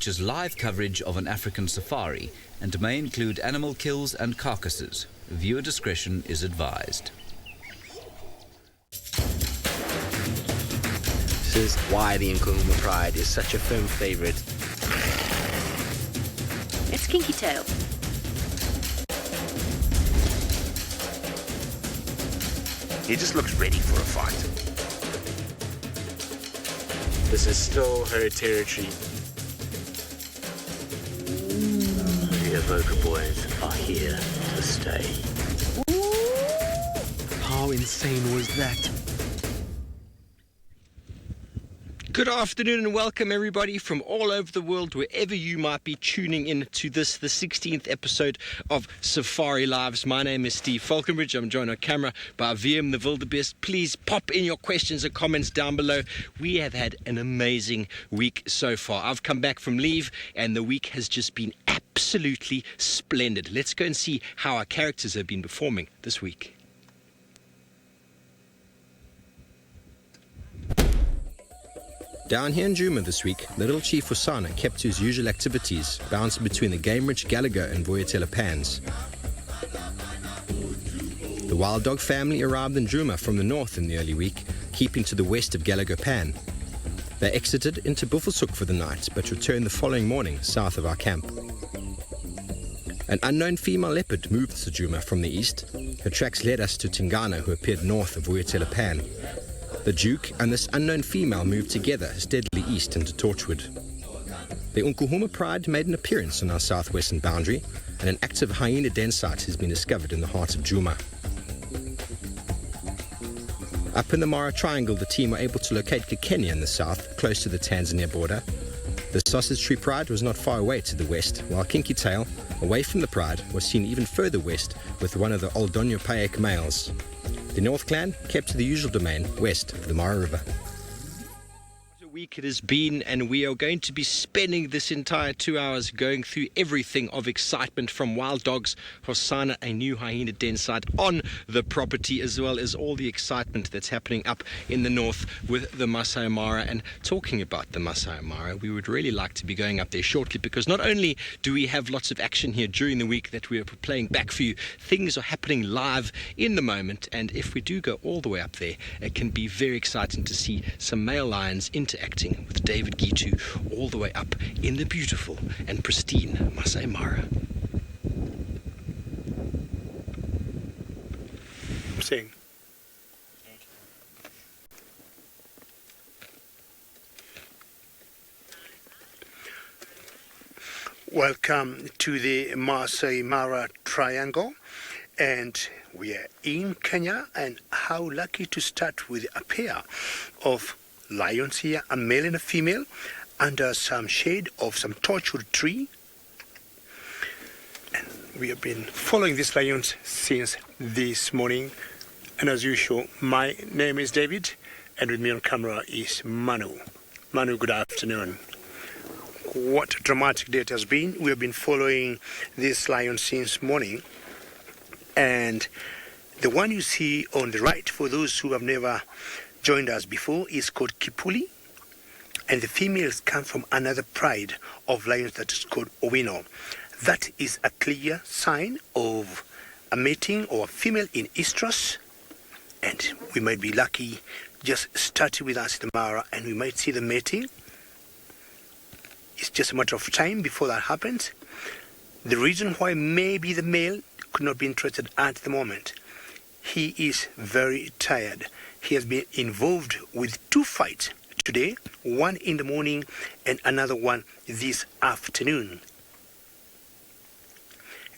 which is live coverage of an African safari and may include animal kills and carcasses. Viewer discretion is advised. This is why the Nkuhuma Pride is such a firm favourite. It's Kinky Tail. He just looks ready for a fight. This is still her territory. The Avoca boys are here to stay. How insane was that? Good afternoon and welcome everybody from all over the world, wherever you might be tuning in to this, the 16th episode of Safari Lives. My name is Steve Falconbridge. I'm joined on camera by VM the Wildebeest. Please pop in your questions and comments down below. We have had an amazing week so far. I've come back from leave and the week has just been absolutely splendid. Let's go and see how our characters have been performing this week. Down here in Djuma this week, Little Chief Osana kept to his usual activities, bouncing between the game-rich Gallagher and Voyatella Pans. The wild dog family arrived in Djuma from the north in the early week, keeping to the west of Gallagher Pan. They exited into Buffelshoek for the night, but returned the following morning south of our camp. An unknown female leopard moved to Djuma from the east. Her tracks led us to Tingana, who appeared north of Voyatella Pan. The Duke and this unknown female moved together steadily east into Torchwood. The Nkuhuma Pride made an appearance on our southwestern boundary, and an active hyena den site has been discovered in the heart of Djuma. Up in the Mara Triangle, the team were able to locate Kenya in the south, close to the Tanzania border. The Sausage Tree Pride was not far away to the west, while Kinky Tail, away from the Pride, was seen even further west with one of the Oldonyo Paek males. The North Clan kept to the usual domain west of the Mara River. Week it has been, and we are going to be spending this entire 2 hours going through everything of excitement from wild dogs, Hosana, a new hyena den site on the property, as well as all the excitement that's happening up in the north with the Maasai Mara. And talking about the Maasai Mara, we would really like to be going up there shortly, because not only do we have lots of action here during the week that we are playing back for you, things are happening live in the moment, and if we do go all the way up there, it can be very exciting to see some male lions interacting with David Gitu all the way up in the beautiful and pristine Maasai Mara. Sing. Welcome to the Maasai Mara Triangle, and we are in Kenya, and how lucky to start with a pair of lions here, a male and a female, under some shade of some torchwood tree. And we have been following these lions since this morning. And as usual, my name is David, and with me on camera is Manu. Manu, good afternoon. What a dramatic day it has been. We have been following these lions since morning. And the one you see on the right, for those who have never joined us before, is called Kipuli, and the females come from another pride of lions that is called Owino. That is a clear sign of a mating or a female in estrus, and we might be lucky just starting with us in the Mara and we might see the mating. It's just a matter of time before that happens. The reason why maybe the male could not be interested at the moment, he is very tired. He has been involved with 2 fights today, one in the morning and another one this afternoon.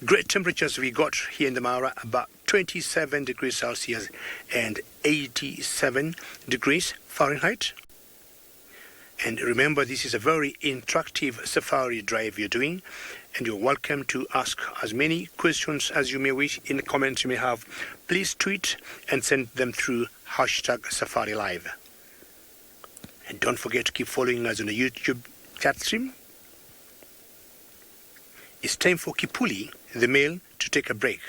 Great temperatures we got here in the Mara, about 27 degrees Celsius and 87 degrees Fahrenheit. And remember, this is a very interactive safari drive you're doing, and you're welcome to ask as many questions as you may wish in the comments you may have. Please tweet and send them through #SafariLive. And don't forget to keep following us on the YouTube chat stream. It's time for Kipuli, the male, to take a break.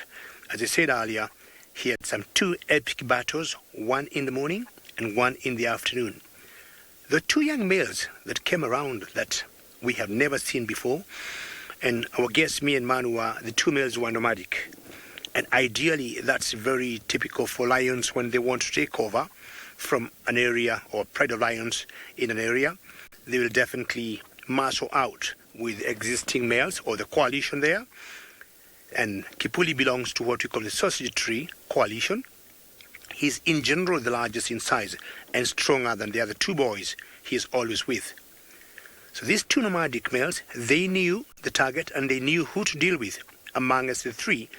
As I said earlier, he had some 2 epic battles, one in the morning and one in the afternoon. The 2 young males that came around that we have never seen before. And our guests, me and Manu, the two males were nomadic. And ideally, that's very typical for lions when they want to take over from an area or pride of lions in an area. They will definitely marshal out with existing males or the coalition there. And Kipuli belongs to what we call the sausage tree coalition. He's in general the largest in size and stronger than the other two boys he is always with. So these two nomadic males, they knew the target and they knew who to deal with. Among us, the three,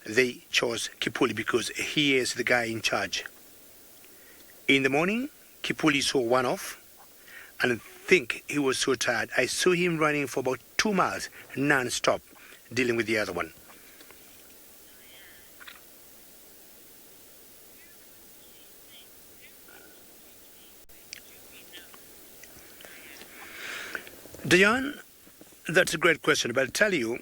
they chose Kipuli because he is the guy in charge. In the morning, Kipuli saw one off, and I think he was so tired. I saw him running for about 2 miles non-stop, dealing with the other one. Diane, that's a great question, but I'll tell you,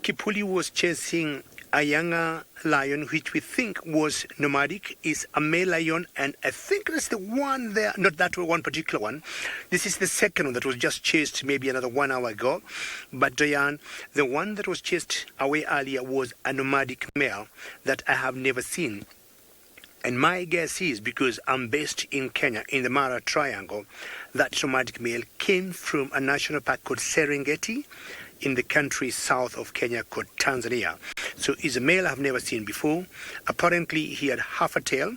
Kipuli was chasing a younger lion, which we think was nomadic, is a male lion, and I think that's the one there, not that one particular one. This is the second one that was just chased maybe another 1 hour ago. But Diane, the one that was chased away earlier was a nomadic male that I have never seen. And my guess is, because I'm based in Kenya, in the Mara Triangle, that nomadic male came from a national park called Serengeti in the country south of Kenya called Tanzania. So he's a male I've never seen before. Apparently he had half a tail,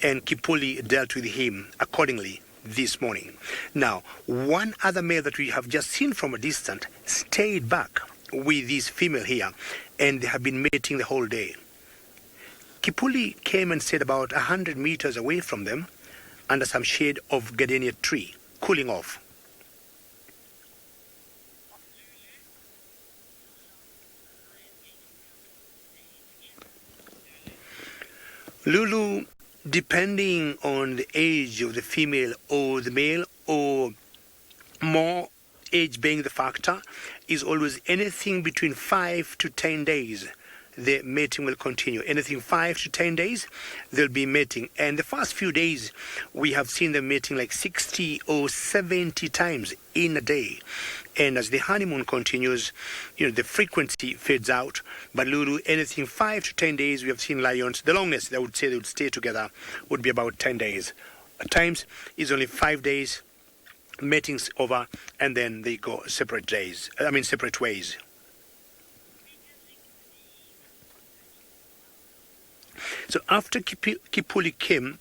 and Kipuli dealt with him accordingly this morning. Now, one other male that we have just seen from a distance stayed back with this female here, and they have been mating the whole day. Kipuli came and stayed about 100 meters away from them under some shade of gardenia tree, cooling off. Lulu, depending on the age of the female or the male, or more age being the factor, is always anything between 5 to 10 days. The mating will continue. Anything 5 to 10 days, they'll be mating. And the first few days, we have seen them mating like 60 or 70 times in a day. And as the honeymoon continues, the frequency fades out. But Lulu, anything 5 to 10 days, we have seen lions. The longest they would say they would stay together would be about 10 days. At times, it's only 5 days, mating's over, and then they go separate ways. So after Kipuli came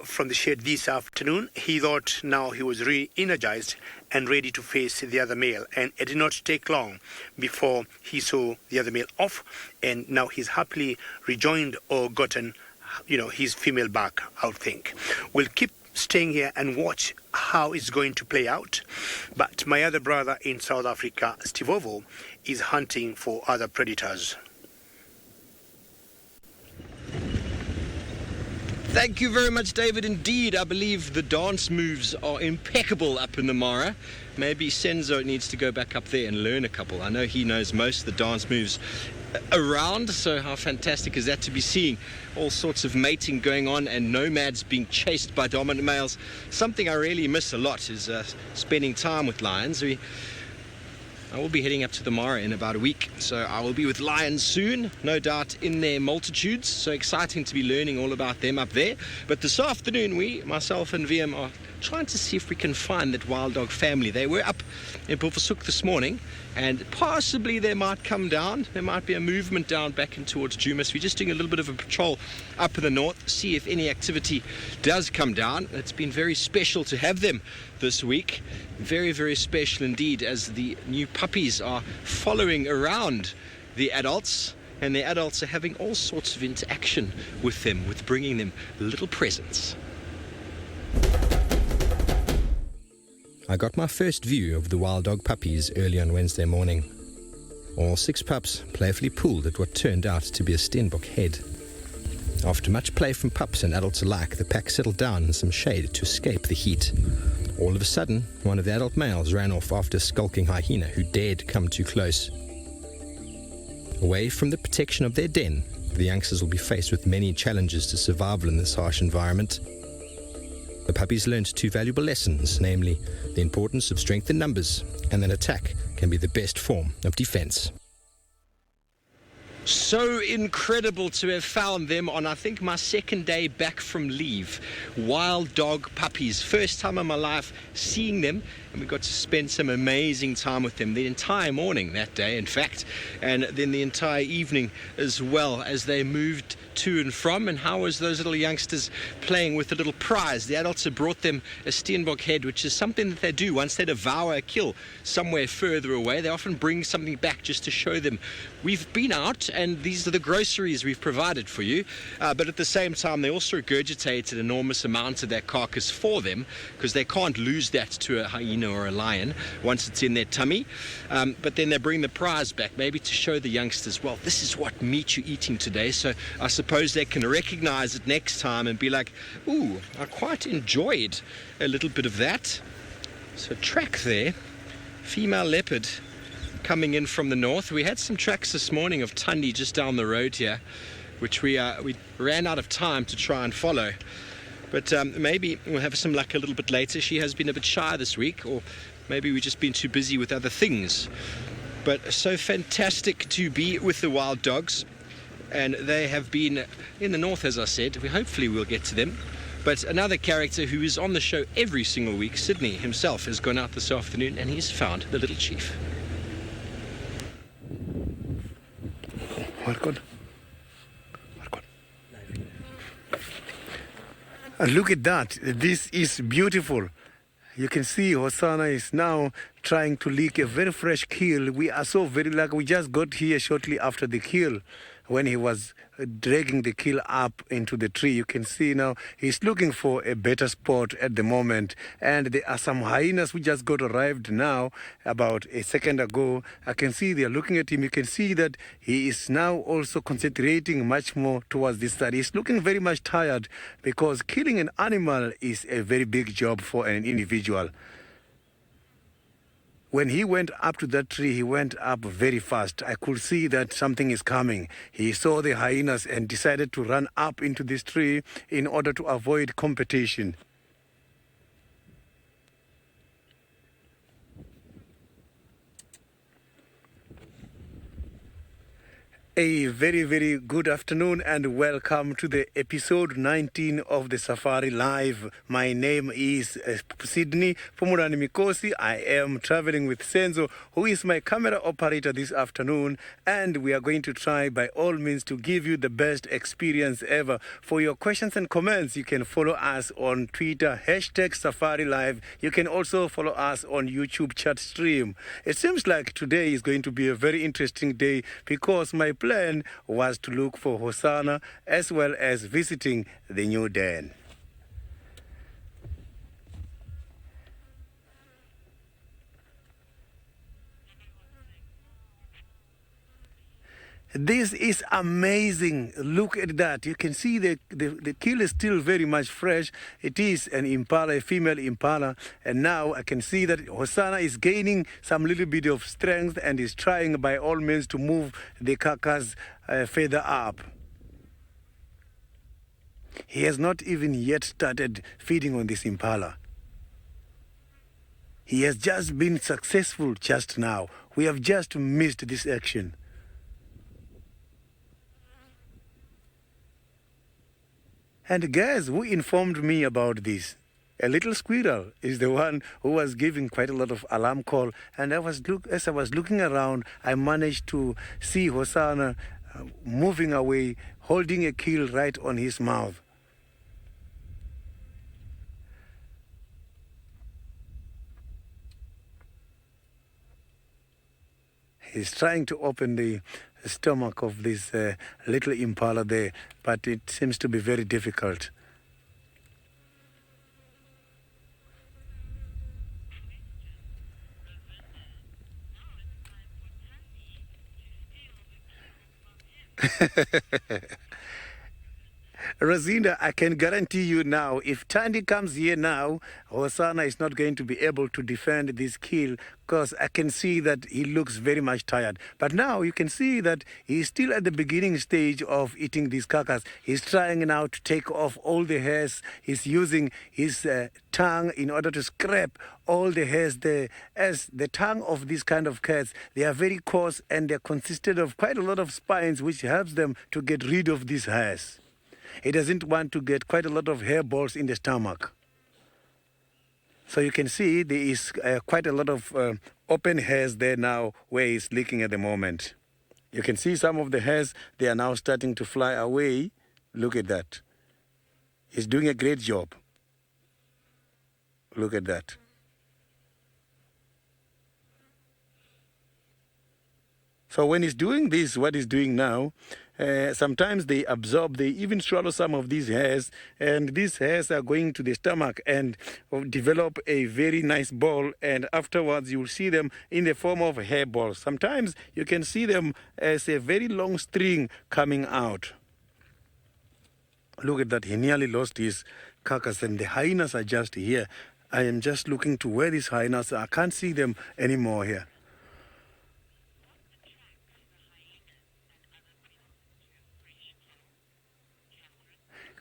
from the shed this afternoon, he thought now he was re-energized and ready to face the other male. And it did not take long before he saw the other male off, and now he's happily rejoined or gotten, his female back, I would think. We'll keep staying here and watch how it's going to play out. But my other brother in South Africa, Stivovo, is hunting for other predators. Thank you very much, David. Indeed, I believe the dance moves are impeccable up in the Mara. Maybe Senzo needs to go back up there and learn a couple. I know he knows most of the dance moves around, so how fantastic is that to be seeing all sorts of mating going on and nomads being chased by dominant males. Something I really miss a lot is spending time with lions. I will be heading up to the Mara in about a week, so I will be with lions soon, no doubt in their multitudes. So exciting to be learning all about them up there. But this afternoon, myself and VM, are trying to see if we can find that wild dog family. They were up in Bulvershoek this morning, and possibly they might come down. There might be a movement down back in towards Jumis. We're just doing a little bit of a patrol up in the north, see if any activity does come down. It's been very special to have them this week. Very, very special indeed, as the new puppies are following around the adults, and the adults are having all sorts of interaction with them, with bringing them little presents. I got my first view of the wild dog puppies early on Wednesday morning. All 6 pups playfully pulled at what turned out to be a Steenbok head. After much play from pups and adults alike, the pack settled down in some shade to escape the heat. All of a sudden, one of the adult males ran off after a skulking hyena who dared come too close. Away from the protection of their den, the youngsters will be faced with many challenges to survival in this harsh environment. The puppies learned two valuable lessons, namely the importance of strength in numbers and that attack can be the best form of defense. So incredible to have found them on, I think, my second day back from leave. Wild dog puppies. First time in my life seeing them, and we got to spend some amazing time with them the entire morning that day, in fact, and then the entire evening as well as they moved to and from. And how was those little youngsters playing with the little prize? The adults had brought them a steenbok head, which is something that they do once they devour a kill somewhere further away. They often bring something back just to show them we've been out and these are the groceries we've provided for you. But at the same time, they also regurgitate an enormous amount of that carcass for them because they can't lose that to a hyena or a lion once it's in their tummy. But then they bring the prize back, maybe to show the youngsters, well, this is what meat you're eating today. So I suppose they can recognize it next time and be like, ooh, I quite enjoyed a little bit of that. So track there, female leopard coming in from the north. We had some tracks this morning of Tundi just down the road here, which we ran out of time to try and follow. But maybe we'll have some luck a little bit later. She has been a bit shy this week, or maybe we've just been too busy with other things. But so fantastic to be with the wild dogs. And they have been in the north, as I said. Hopefully we'll get to them. But another character who is on the show every single week, Sydney himself, has gone out this afternoon and he's found the little chief. Welcome. And look at that. This is beautiful. You can see Hosanna is now trying to lick a very fresh kill. We are so very lucky. We just got here shortly after the kill when he was dragging the kill up into the tree. You can see now he's looking for a better spot at the moment. And there are some hyenas who just got arrived now about a second ago. I can see they're looking at him. You can see that he is now also concentrating much more towards this side. He's looking very much tired because killing an animal is a very big job for an individual. When he went up to that tree, he went up very fast. I could see that something is coming. He saw the hyenas and decided to run up into this tree in order to avoid competition. A very, very good afternoon and welcome to the episode 19 of the Safari Live. My name is Sydney Pomurani Mikosi. I am traveling with Senzo, who is my camera operator this afternoon, and we are going to try by all means to give you the best experience ever. For your questions and comments, you can follow us on Twitter, #Safari Live. You can also follow us on YouTube chat stream. It seems like today is going to be a very interesting day because my plan was to look for Hosanna as well as visiting the new den. This is amazing. Look at that. You can see the kill is still very much fresh. It is an impala, a female impala. And now I can see that Hosanna is gaining some little bit of strength and is trying by all means to move the carcass further up. He has not even yet started feeding on this impala. He has just been successful just now. We have just missed this action. And guys, who informed me about this? A little squirrel is the one who was giving quite a lot of alarm call. And as I was looking around, I managed to see Hosanna moving away, holding a kill right on his mouth. He's trying to open the stomach of this little impala there, but it seems to be very difficult. Rosinda, I can guarantee you now, if Tandy comes here now, Hosanna is not going to be able to defend this kill because I can see that he looks very much tired. But now you can see that he's still at the beginning stage of eating this carcass. He's trying now to take off all the hairs. He's using his tongue in order to scrape all the hairs. As the tongue of these kind of cats, they are very coarse and they're consisted of quite a lot of spines, which helps them to get rid of these hairs. He doesn't want to get quite a lot of hair balls in the stomach. So you can see there is quite a lot of open hairs there now where he's licking at the moment. You can see some of the hairs, they are now starting to fly away. Look at that. He's doing a great job. Look at that. So when he's doing this, what he's doing now, sometimes they absorb, they even swallow some of these hairs, and these hairs are going to the stomach and develop a very nice ball, and afterwards you'll see them in the form of hair balls. Sometimes you can see them as a very long string coming out. Look at that, he nearly lost his carcass, and the hyenas are just here. I am just looking to where these hyenas are. I can't see them anymore here.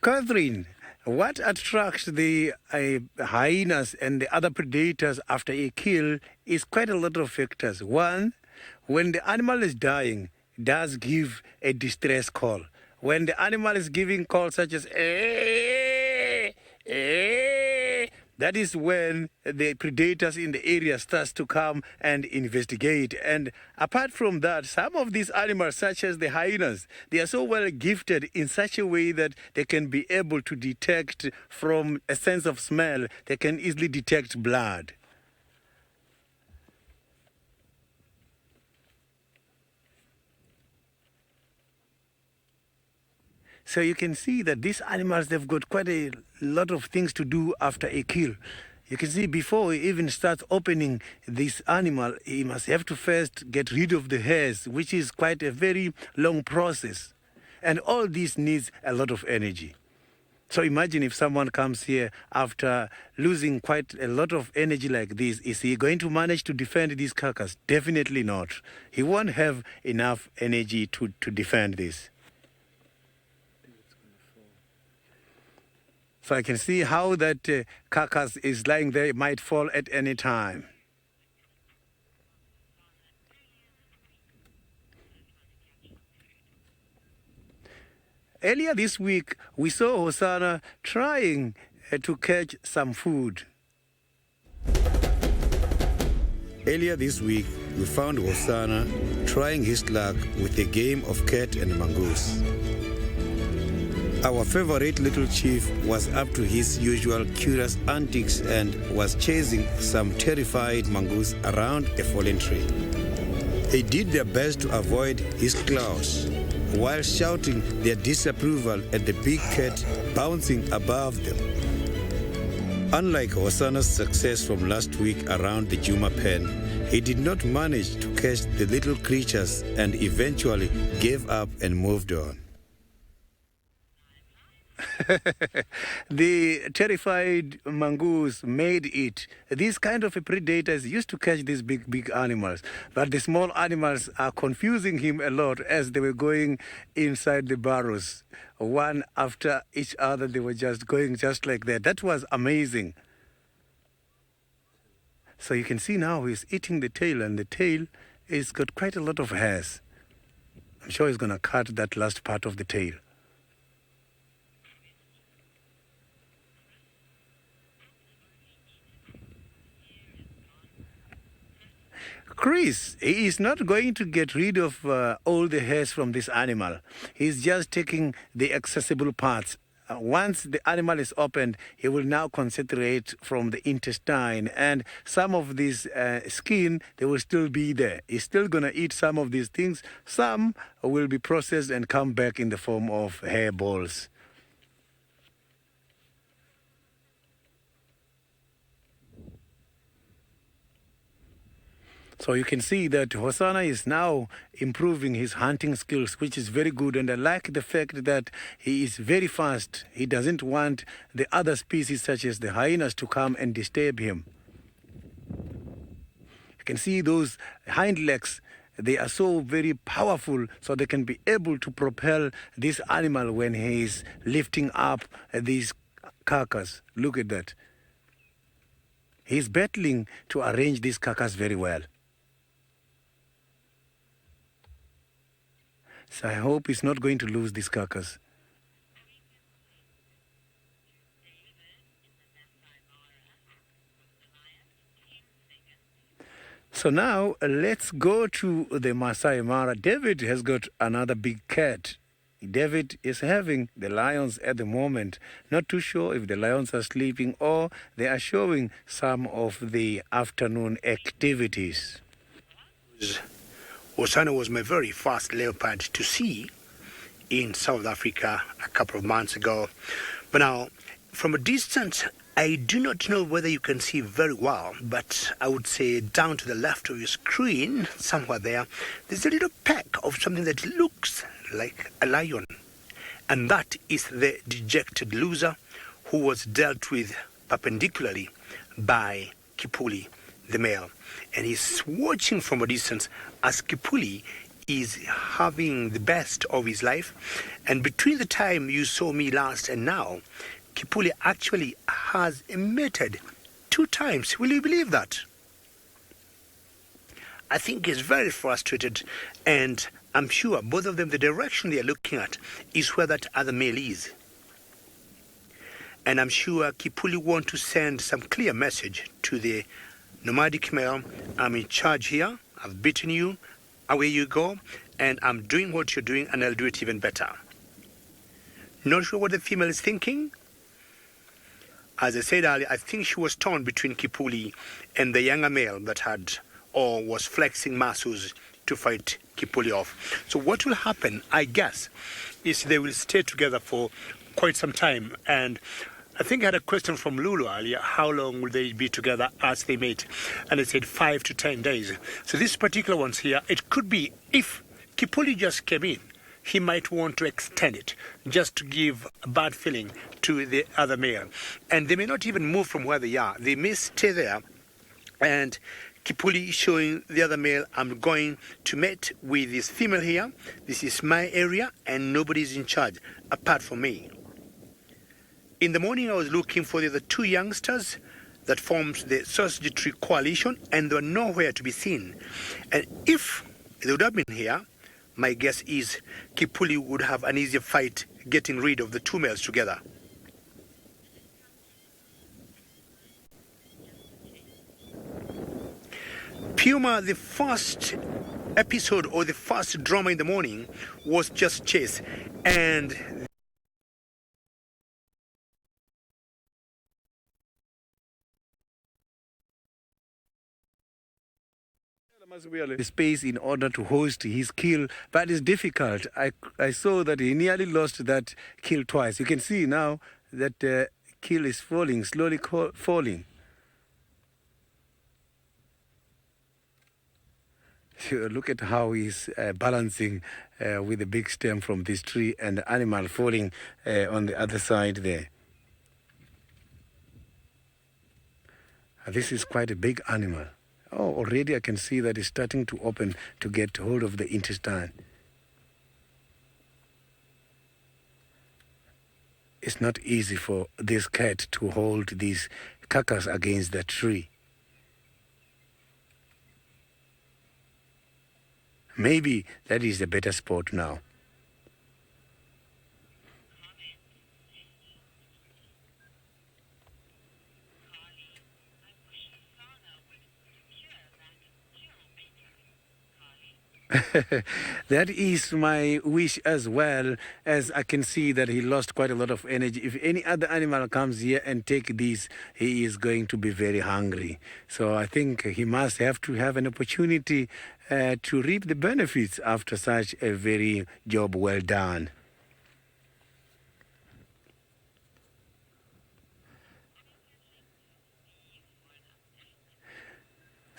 Catherine, what attracts the hyenas and the other predators after a kill is quite a lot of factors. One, when the animal is dying, it does give a distress call. When the animal is giving calls such as that is when the predators in the area starts to come and investigate. And apart from that, some of these animals, such as the hyenas, they are so well gifted in such a way that they can be able to detect from a sense of smell. They can easily detect blood. So you can see that these animals, they've got quite a lot of things to do after a kill. You can see before he even starts opening this animal, he must have to first get rid of the hairs, which is quite a very long process. And all this needs a lot of energy. So imagine if someone comes here after losing quite a lot of energy like this, is he going to manage to defend this carcass? Definitely not. He won't have enough energy to defend this. So I can see how that carcass is lying there. It might fall at any time. Earlier this week, we saw Hosanna trying to catch some food. Earlier this week, we found Hosanna trying his luck with a game of cat and mongoose. Our favorite little chief was up to his usual curious antics and was chasing some terrified mongoose around a fallen tree. They did their best to avoid his claws, while shouting their disapproval at the big cat bouncing above them. Unlike Hosanna's success from last week around the Juma pen, he did not manage to catch the little creatures and eventually gave up and moved on. The terrified mongoose made it. These kind of predators used to catch these big animals, but the small animals are confusing him a lot as they were going inside the burrows. One after each other, they were just going just like that. That was amazing. So you can see now he's eating the tail, and the tail has got quite a lot of hairs. I'm sure he's going to cut that last part of the tail. Chris, he is not going to get rid of all the hairs from this animal. He's just taking the accessible parts. Once the animal is opened, he will now concentrate from the intestine, and some of this skin, they will still be there. He's still going to eat some of these things. Some will be processed and come back in the form of hair balls. So you can see that Hosanna is now improving his hunting skills, which is very good. And I like the fact that he is very fast. He doesn't want the other species, such as the hyenas, to come and disturb him. You can see those hind legs. They are so very powerful, so they can be able to propel this animal when he is lifting up these carcass. Look at that. He's battling to arrange this carcass very well. So I hope he's not going to lose this carcass. So now let's go to the Maasai Mara. David has got another big cat. David is having the lions at the moment. Not too sure if the lions are sleeping or they are showing some of the afternoon activities. Hosanna was my very first leopard to see in South Africa a couple of months ago. But now, from a distance, I do not know whether you can see very well, but I would say down to the left of your screen, somewhere there, there's a little peck of something that looks like a lion. And that is the dejected loser who was dealt with perpendicularly by Kipuli, the male. And he's watching from a distance as Kipuli is having the best of his life. And between the time you saw me last and now, Kipuli actually has mated 2 times. Will you believe that? I think he's very frustrated, and I'm sure both of them, the direction they are looking at is where that other male is. And I'm sure Kipuli wants to send some clear message to the nomadic male. I'm in charge here. I've beaten you. Away you go. And I'm doing what you're doing, and I'll do it even better. Not sure what the female is thinking. As I said earlier, I think she was torn between Kipuli and the younger male that had or was flexing muscles to fight Kipuli off. So what will happen, I guess, is they will stay together for quite some time. And I think I had a question from Lulu earlier, how long will they be together as they mate? And they said 5 to 10 days. So these particular ones here, it could be if Kipuli just came in, he might want to extend it just to give a bad feeling to the other male. And they may not even move from where they are. They may stay there, and Kipuli showing the other male, I'm going to mate with this female here. This is my area, and nobody's in charge apart from me. In the morning, I was looking for the other 2 youngsters that formed the Sausage Tree Coalition, and they were nowhere to be seen. And if they would have been here, my guess is Kipuli would have an easier fight getting rid of the 2 males together. Puma, the first episode or the first drama in the morning was just chase, and the space in order to host his kill, but it's difficult. I saw that he nearly lost that kill twice. You can see now that kill is falling, slowly falling. Look at how he's balancing with the big stem from this tree and the animal falling on the other side there. This is quite a big animal. Oh, already I can see that it's starting to open to get hold of the intestine. It's not easy for this cat to hold this carcass against the tree. Maybe that is a better spot now. That is my wish as well, as I can see that he lost quite a lot of energy. If any other animal comes here and take this, he is going to be very hungry. So I think he must have to have an opportunity to reap the benefits after such a very job well done.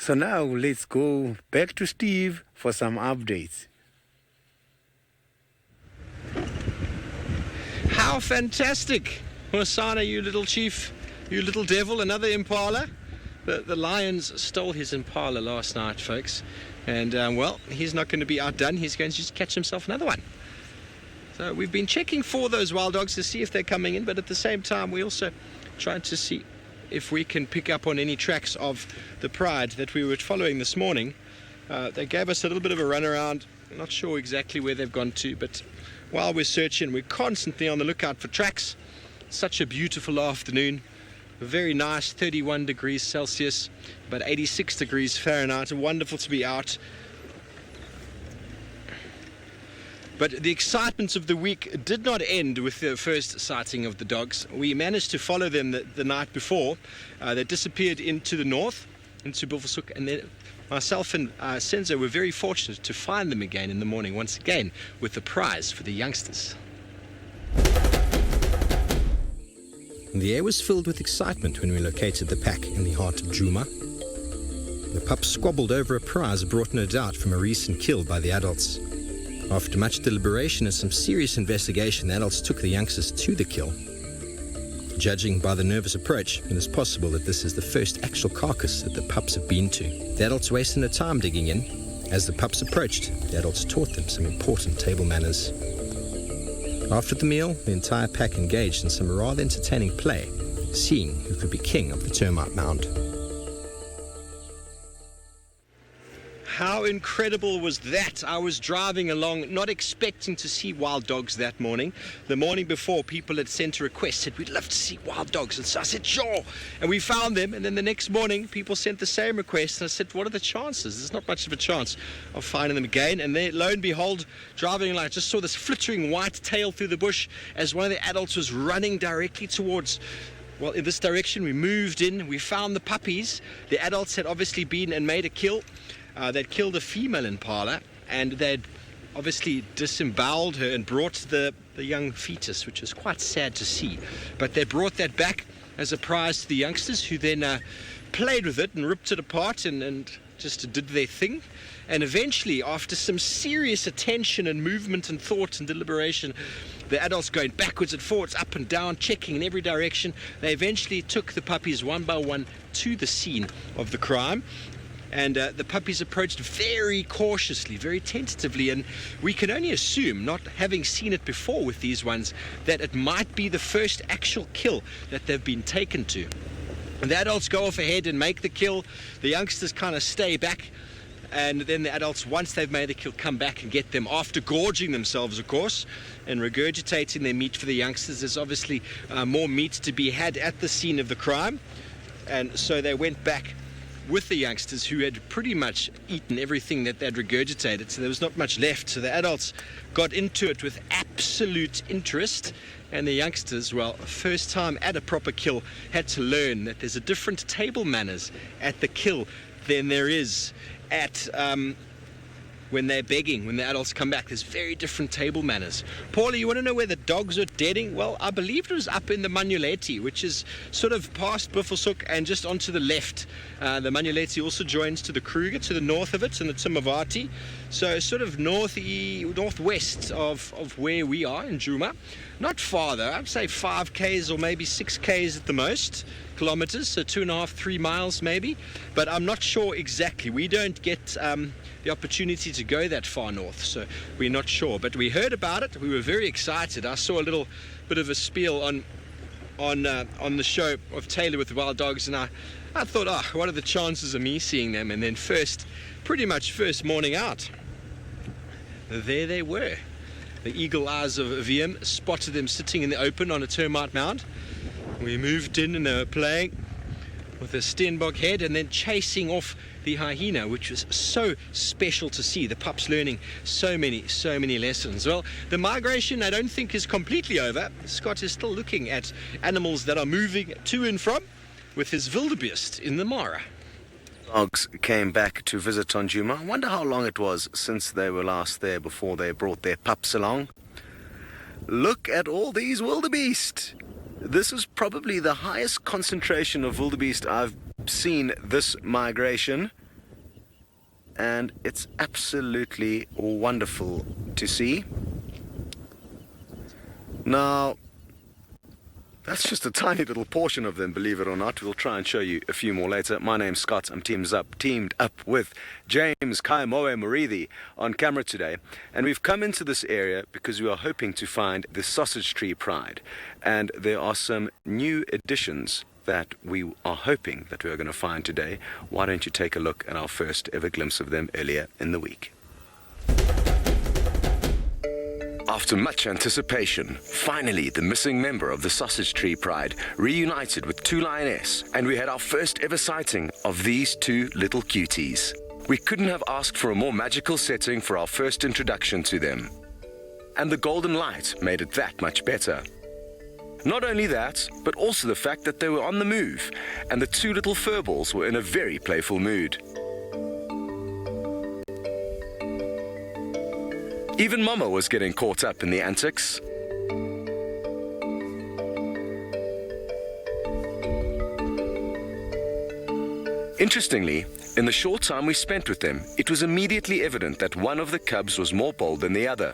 So now let's go back to Steve for some updates. How fantastic! Hosana, you little chief, you little devil, another impala. The lions stole his impala last night, folks. And, well, he's not going to be outdone. He's going to just catch himself another one. So we've been checking for those wild dogs to see if they're coming in, but at the same time, we also trying to see if we can pick up on any tracks of the pride that we were following this morning. They gave us a little bit of a run around. I'm not sure exactly where they've gone to, but while we're searching, we're constantly on the lookout for tracks. Such a beautiful afternoon. Very nice, 31 degrees Celsius, about 86 degrees Fahrenheit. Wonderful to be out. But the excitement of the week did not end with the first sighting of the dogs. We managed to follow them the night before. They disappeared into the north, into Buffelshoek, and then myself and Senzo were very fortunate to find them again in the morning, once again, with the prize for the youngsters. The air was filled with excitement when we located the pack in the heart of Djuma. The pups squabbled over a prize brought no doubt from a recent kill by the adults. After much deliberation and some serious investigation, the adults took the youngsters to the kill. Judging by the nervous approach, it is possible that this is the first actual carcass that the pups have been to. The adults wasted no time digging in. As the pups approached, the adults taught them some important table manners. After the meal, the entire pack engaged in some rather entertaining play, seeing who could be king of the termite mound. How incredible was that? I was driving along, not expecting to see wild dogs that morning. The morning before, people had sent a request, said, we'd love to see wild dogs. And so I said, sure. And we found them. And then the next morning, people sent the same request. And I said, what are the chances? There's not much of a chance of finding them again. And then, lo and behold, driving along, I just saw this flittering white tail through the bush as one of the adults was running directly towards, well, in this direction. We moved in. We found the puppies. The adults had obviously been and made a kill. They'd killed a female impala, and they'd obviously disemboweled her and brought the young fetus, which was quite sad to see. But they brought that back as a prize to the youngsters, who then played with it and ripped it apart and just did their thing. And eventually, after some serious attention and movement and thought and deliberation, the adults going backwards and forwards, up and down, checking in every direction, they eventually took the puppies one by one to the scene of the crime. And the puppies approached very cautiously, very tentatively, and we can only assume, not having seen it before with these ones, that it might be the first actual kill that they've been taken to. And the adults go off ahead and make the kill. The youngsters kind of stay back, and then the adults, once they've made the kill, come back and get them, after gorging themselves, of course, and regurgitating their meat for the youngsters. There's obviously more meat to be had at the scene of the crime, and so they went back with the youngsters, who had pretty much eaten everything that they'd regurgitated, so there was not much left. So the adults got into it with absolute interest, and the youngsters, well, first time at a proper kill, had to learn that there's a different table manners at the kill than there is at when they're begging, when the adults come back. There's very different table manners. Paulie, you want to know where the dogs are deading? Well, I believe it was up in the Manuleti, which is sort of past Buffelshoek and just onto the left. The Manuleti also joins to the Kruger, to the north of it, and the Timavati. So sort of northwest of where we are in Djuma. Not far though, I'd say 5 k's or maybe 6 k's at the most, kilometers, so 2.5, 3 miles maybe. But I'm not sure exactly. We don't get the opportunity to go that far north, so we're not sure. But we heard about it. We were very excited. I saw a little bit of a spiel on the show of Taylor with Wild Dogs, and I thought, what are the chances of me seeing them? And then pretty much first morning out, there they were. The eagle eyes of VM spotted them sitting in the open on a termite mound. We moved in and they were playing with a Steenbok head and then chasing off the hyena, which was so special to see. The pups learning so many lessons. Well, the migration I don't think is completely over. Scott is still looking at animals that are moving to and from with his wildebeest in the Mara. Dogs came back to visit on Djuma. I wonder how long it was since they were last there before they brought their pups along. Look at all these wildebeest. This is probably the highest concentration of wildebeest I've seen this migration. and it's absolutely wonderful to see. Now, that's just a tiny little portion of them, believe it or not. We'll try and show you a few more later. My name's Scott. I'm teamed up with James Kaimoe Morithi on camera today. And we've come into this area because we are hoping to find the sausage tree pride. And there are some new additions that we are hoping that we're going to find today. Why don't you take a look at our first ever glimpse of them earlier in the week. After much anticipation, finally the missing member of the Sausage Tree Pride reunited with two lioness, and we had our first ever sighting of these two little cuties. We couldn't have asked for a more magical setting for our first introduction to them. And the golden light made it that much better. Not only that, but also the fact that they were on the move, and the two little furballs were in a very playful mood. Even Mama was getting caught up in the antics. Interestingly, in the short time we spent with them, it was immediately evident that one of the cubs was more bold than the other.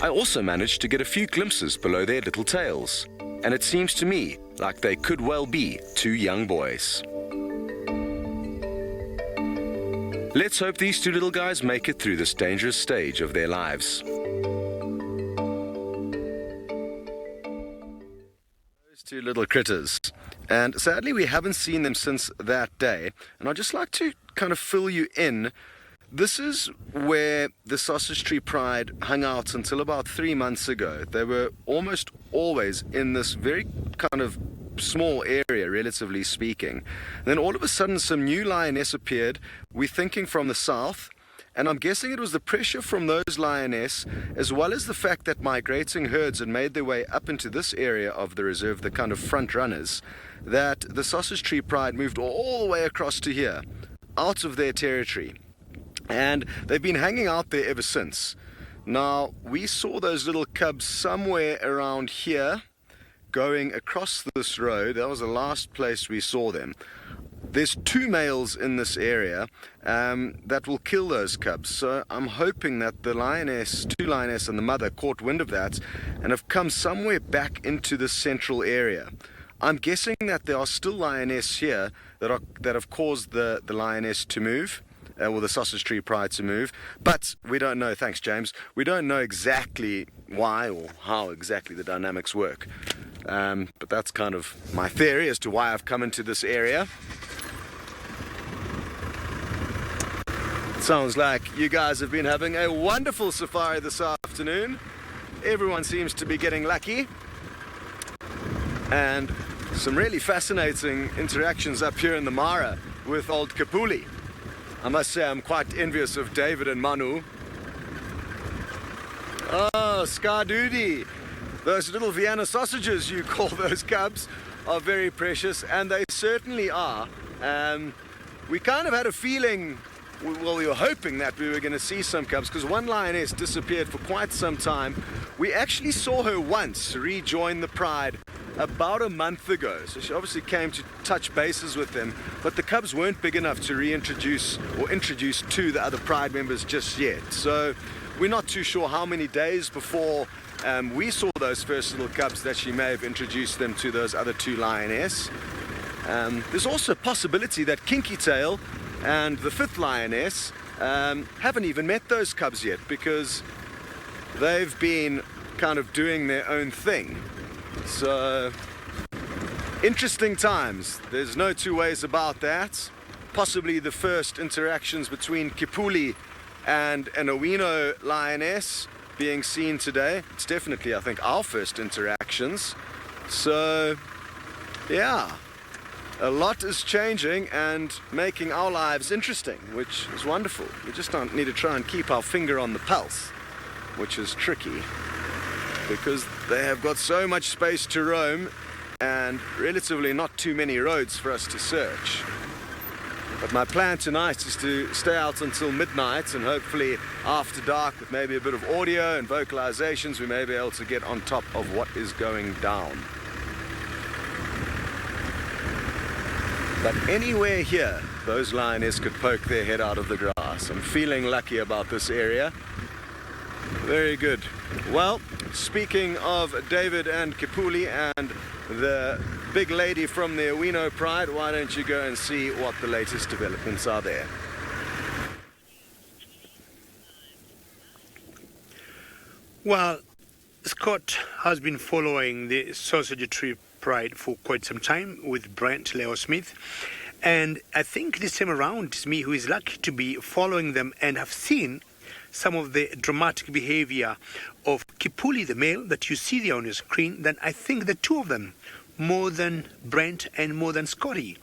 I also managed to get a few glimpses below their little tails, and it seems to me like they could well be two young boys. Let's hope these two little guys make it through this dangerous stage of their lives. Those two little critters. And sadly, we haven't seen them since that day. And I'd just like to kind of fill you in. This is where the Sausage Tree Pride hung out until about 3 months ago. They were almost always in this very kind of small area, relatively speaking. And then all of a sudden some new lioness appeared, we're thinking from the south, and I'm guessing it was the pressure from those lioness, as well as the fact that migrating herds had made their way up into this area of the reserve, the kind of front runners, that the Sausage Tree Pride moved all the way across to here, out of their territory. And they've been hanging out there ever since. Now, we saw those little cubs somewhere around here, going across this road. That was the last place we saw them. There's two males in this area that will kill those cubs. So I'm hoping that the two lioness and the mother caught wind of that and have come somewhere back into the central area. I'm guessing that there are still lioness here that have caused the lioness to move. Or the Sausage Tree Pride to move, but we don't know. Thanks, James. We don't know exactly why or how exactly the dynamics work, but that's kind of my theory as to why I've come into this area. It sounds like you guys have been having a wonderful safari this afternoon. Everyone seems to be getting lucky, and some really fascinating interactions up here in the Mara with old Kapuli. I must say I'm quite envious of David and Manu. Oh, Skadoody. Those little Vienna sausages you call those cubs are very precious, and they certainly are. We kind of had a feeling, well, we were hoping that we were going to see some cubs, because one lioness disappeared for quite some time. We actually saw her once rejoin the pride about a month ago, so she obviously came to touch bases with them, but the cubs weren't big enough to reintroduce or introduce to the other pride members just yet. So we're not too sure how many days before we saw those first little cubs that she may have introduced them to those other two lioness. There's also a possibility that Kinky Tail and the fifth lioness haven't even met those cubs yet, because they've been kind of doing their own thing. So, interesting times. There's no two ways about that. Possibly the first interactions between Kipuli and an Owino lioness being seen today. It's definitely, I think, our first interactions. So, yeah, a lot is changing and making our lives interesting, which is wonderful. We just don't need to try and keep our finger on the pulse, which is tricky, because they have got so much space to roam and relatively not too many roads for us to search. But my plan tonight is to stay out until midnight, and hopefully after dark, with maybe a bit of audio and vocalizations, we may be able to get on top of what is going down. But anywhere here, those lioness could poke their head out of the grass. I'm feeling lucky about this area. Very good. Well, speaking of David and Kipuli and the big lady from the Owino Pride, why don't you go and see what the latest developments are there? Well, Scott has been following the Sausage Tree Pride for quite some time with Brent Leo Smith, and I think this time around it's me who is lucky to be following them and have seen some of the dramatic behavior of Kipuli, the male that you see there on your screen. Then I think the two of them, more than Brent and more than Scotty.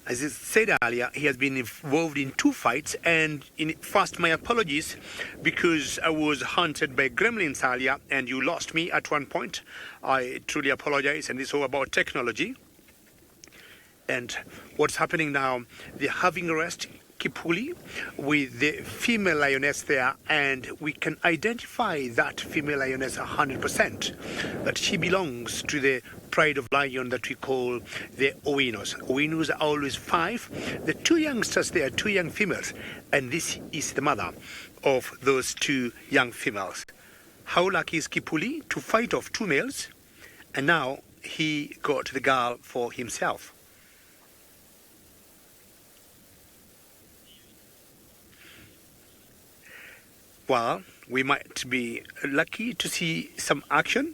As I said earlier, he has been involved in 2 fights, and first my apologies because I was hunted by gremlins earlier and you lost me at one point. I truly apologize, and this is all about technology. And what's happening now, they're having arrested Kipuli with the female lioness there, and we can identify that female lioness 100%, that she belongs to the pride of lion that we call the Owinos. Owinos are always 5. The 2 youngsters there, 2 young females, and this is the mother of those 2 young females. How lucky is Kipuli to fight off 2 males, and now he got the girl for himself. Well, we might be lucky to see some action.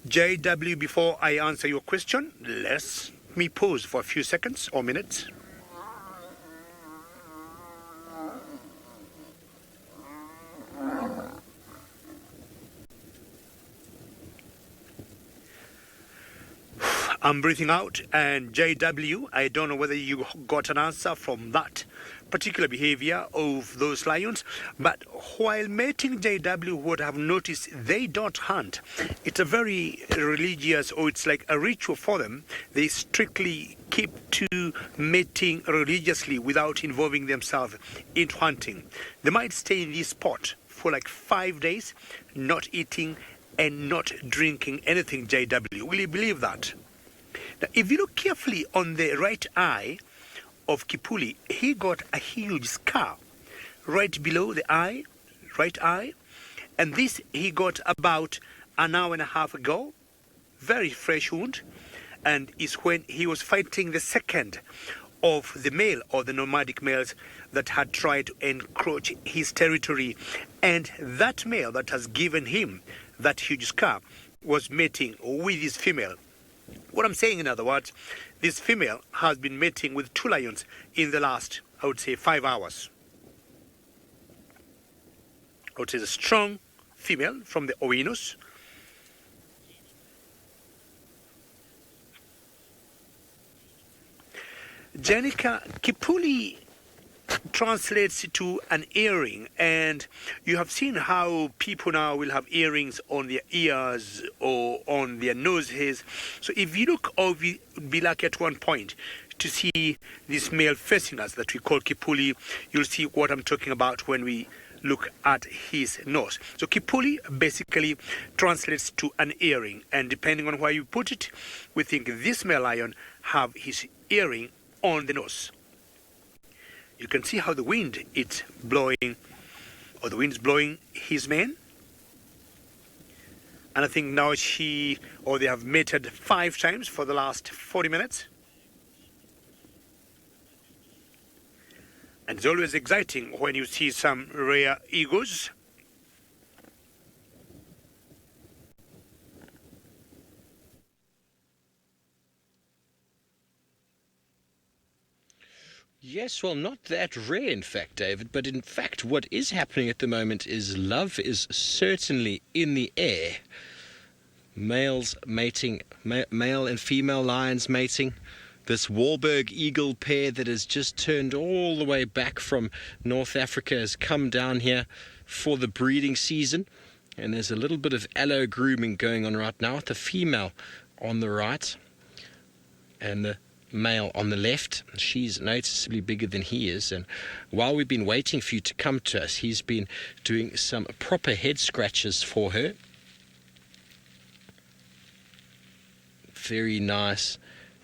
JW, before I answer your question, let me pause for a few seconds or minutes. I'm breathing out, and JW, I don't know whether you got an answer from that particular behavior of those lions, but while mating, JW would have noticed they don't hunt. It's a very religious, or it's like a ritual for them. They strictly keep to mating religiously without involving themselves into hunting. They might stay in this spot for like 5 days, not eating and not drinking anything, JW. Will you believe that? Now, if you look carefully on the right eye of Kipuli, he got a huge scar right below the eye, right eye, and this he got about an hour and a half ago. Very fresh wound, and is when he was fighting the second of the male or the nomadic males that had tried to encroach his territory, and that male that has given him that huge scar was mating with his female. What I'm saying, in other words, this female has been mating with 2 lions in the last, I would say, 5 hours. I would say a strong female from the Owinos. Janica, Kipuli translates to an earring, and you have seen how people now will have earrings on their ears or on their noses. So if you look, or be lucky at one point to see this male facing us that we call Kipuli, you'll see what I'm talking about when we look at his nose. So Kipuli basically translates to an earring, and depending on where you put it, we think this male lion have his earring on the nose. You can see how the wind is blowing, or the wind is blowing his mane. And I think now they have mated 5 times for the last 40 minutes. And it's always exciting when you see some rare egos. Yes, well, not that rare, in fact, David, but in fact what is happening at the moment is love is certainly in the air. Males mating, male and female lions mating. This Wahlberg eagle pair that has just turned all the way back from North Africa has come down here for the breeding season. And there's a little bit of allo grooming going on right now with the female on the right and the male on the left. She's noticeably bigger than he is, and while we've been waiting for you to come to us, he's been doing some proper head scratches for her. very nice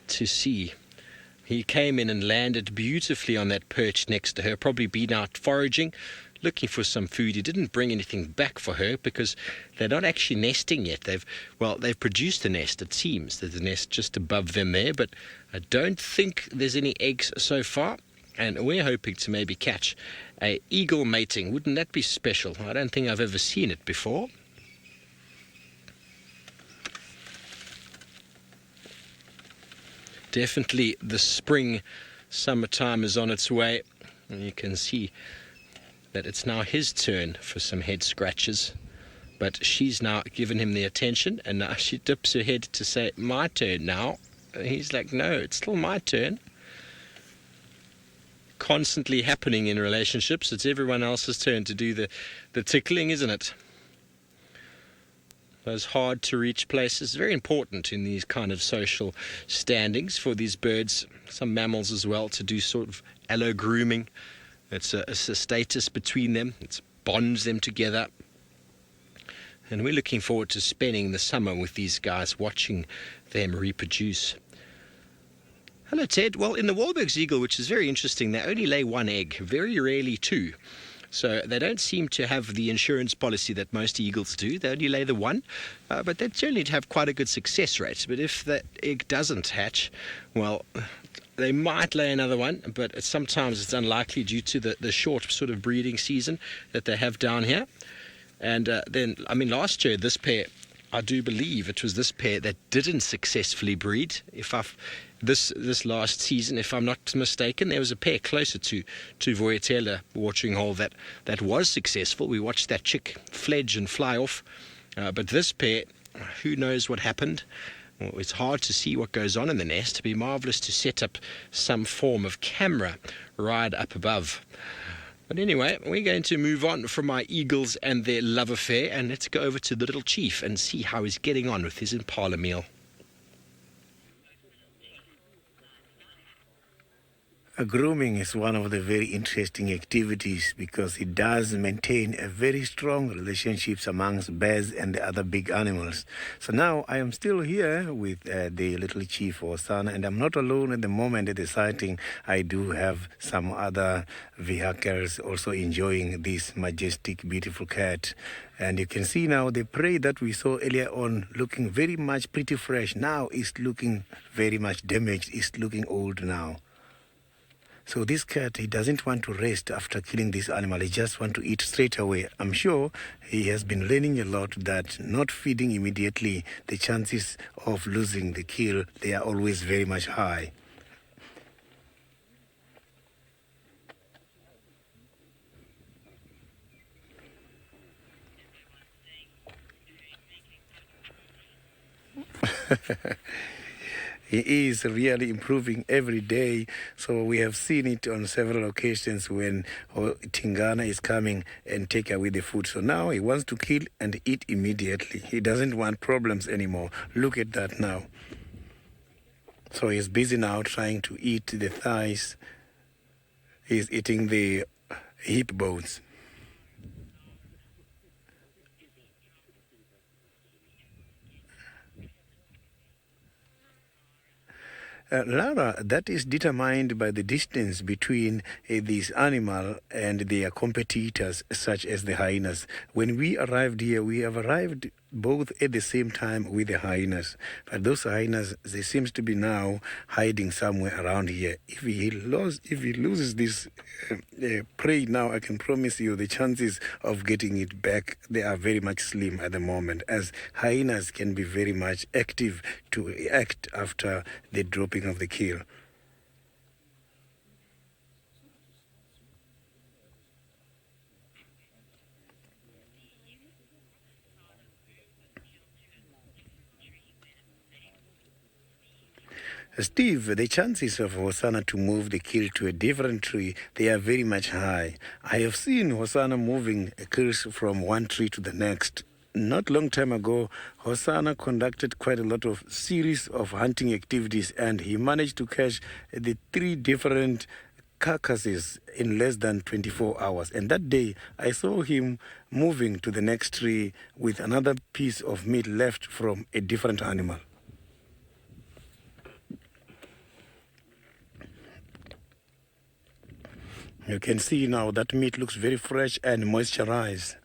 to see. He came in and landed beautifully on that perch next to her, probably been out foraging, looking for some food. He didn't bring anything back for her because they're not actually nesting yet. They've produced a nest, it seems. There's a nest just above them there, but I don't think there's any eggs so far. And we're hoping to maybe catch a eagle mating. Wouldn't that be special? I don't think I've ever seen it before. Definitely the spring, summertime is on its way. And you can see that it's now his turn for some head scratches. But she's now given him the attention, and now she dips her head to say, my turn now. And he's like, no, it's still my turn. Constantly happening in relationships. It's everyone else's turn to do the tickling, isn't it? Those hard to reach places, very important in these kind of social standings for these birds, some mammals as well, to do sort of allo grooming. It's a status between them. It bonds them together. And we're looking forward to spending the summer with these guys, watching them reproduce. Hello, Ted. Well, in the Wahlberg's eagle, which is very interesting, they only lay one egg, very rarely two. So they don't seem to have the insurance policy that most eagles do. They only lay the one, but they generally have quite a good success rate. But if that egg doesn't hatch, well, they might lay another one, but sometimes it's unlikely due to the short sort of breeding season that they have down here. And then, I mean, last year, this pair, I do believe it was this pair that didn't successfully breed. This last season, if I'm not mistaken, there was a pair closer to Voyatella watering hole that was successful. We watched that chick fledge and fly off. But this pair, who knows what happened? Well, it's hard to see what goes on in the nest. It'd be marvelous to set up some form of camera right up above. But anyway, we're going to move on from my eagles and their love affair, and let's go over to the little chief and see how he's getting on with his impala meal. Grooming is one of the very interesting activities because it does maintain a very strong relationships amongst bears and the other big animals. So now I am still here with the little chief Hosana, and I'm not alone at the moment at the sighting. I do have some other vehicles also enjoying this majestic, beautiful cat. And you can see now the prey that we saw earlier on looking very much pretty fresh. Now it's looking very much damaged. It's looking old now. So this cat, he doesn't want to rest after killing this animal. He just wants to eat straight away. I'm sure he has been learning a lot that not feeding immediately, the chances of losing the kill, they are always very much high. He is really improving every day. So we have seen it on several occasions when Tingana is coming and take away the food. So now he wants to kill and eat immediately. He doesn't want problems anymore. Look at that now. So he's busy now trying to eat the thighs. He's eating the hip bones. Lara, that is determined by the distance between this animal and their competitors, such as the hyenas. When we arrived here, we have arrived both at the same time with the hyenas. But those hyenas, they seem to be now hiding somewhere around here. If he loses this prey now, I can promise you the chances of getting it back, they are very much slim at the moment, as hyenas can be very much active to act after the dropping of the kill. Steve, the chances of Hosana to move the kill to a different tree, they are very much high. I have seen Hosana moving kills from one tree to the next. Not long time ago, Hosana conducted quite a lot of series of hunting activities, and he managed to catch the 3 different carcasses in less than 24 hours. And that day, I saw him moving to the next tree with another piece of meat left from a different animal. You can see now that meat looks very fresh and moisturized.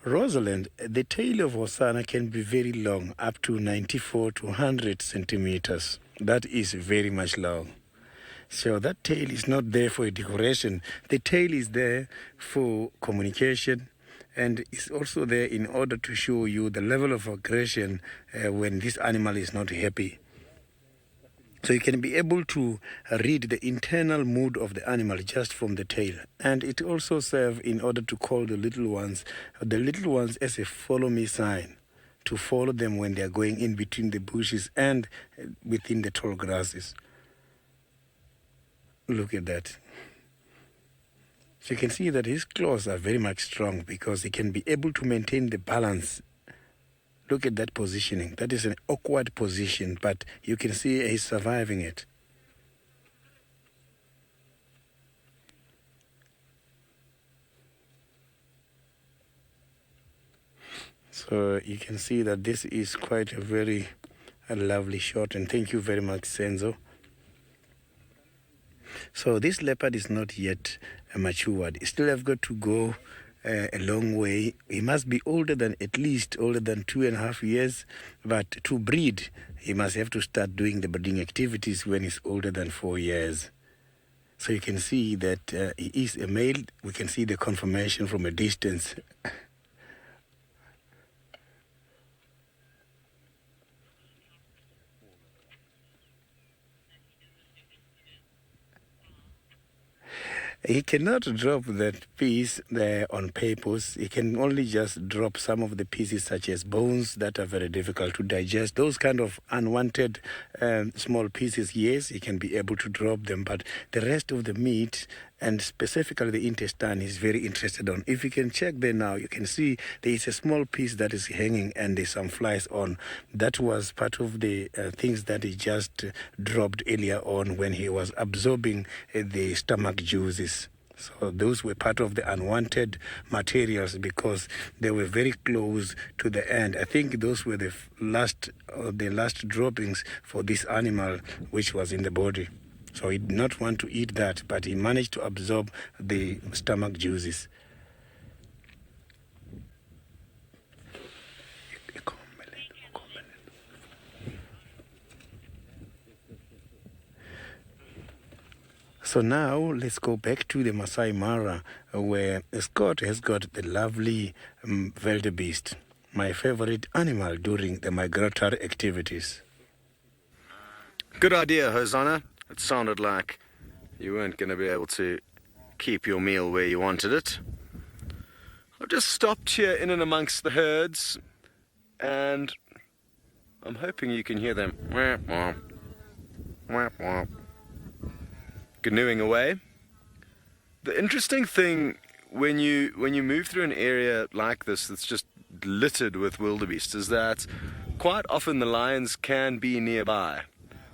Rosalind, the tail of Hosanna can be very long, up to 94 to 100 centimeters. That is very much long. So that tail is not there for decoration. The tail is there for communication, and it's also there in order to show you the level of aggression when this animal is not happy. So you can be able to read the internal mood of the animal just from the tail. And it also serves in order to call the little ones as a follow me sign, to follow them when they are going in between the bushes and within the tall grasses. Look at that. So you can see that his claws are very much strong because he can be able to maintain the balance. Look at that positioning. That is an awkward position, but you can see he's surviving it. So you can see that this is quite a very lovely shot, and thank you very much, Senzo. So this leopard is not yet matured. He still have got to go a long way. He must be at least older than 2.5 years, but to breed, he must have to start doing the breeding activities when he's older than 4 years. So you can see that he is a male. We can see the confirmation from a distance. He cannot drop that piece there on purpose. He can only just drop some of the pieces such as bones that are very difficult to digest. Those kind of unwanted small pieces, yes, he can be able to drop them. But the rest of the meat, and specifically the intestine, he's very interested on. If you can check there now, you can see there is a small piece that is hanging and there's some flies on. That was part of the things that he just dropped earlier on when he was absorbing the stomach juices. So those were part of the unwanted materials because they were very close to the end. I think those were the last droppings for this animal which was in the body. So he did not want to eat that, but he managed to absorb the stomach juices. So now let's go back to the Maasai Mara, where Scott has got the lovely wildebeest, my favorite animal during the migratory activities. Good idea, Hosanna. It sounded like you weren't going to be able to keep your meal where you wanted it. I've just stopped here in and amongst the herds, and I'm hoping you can hear them canoeing away. The interesting thing when you move through an area like this that's just littered with wildebeest is that quite often the lions can be nearby.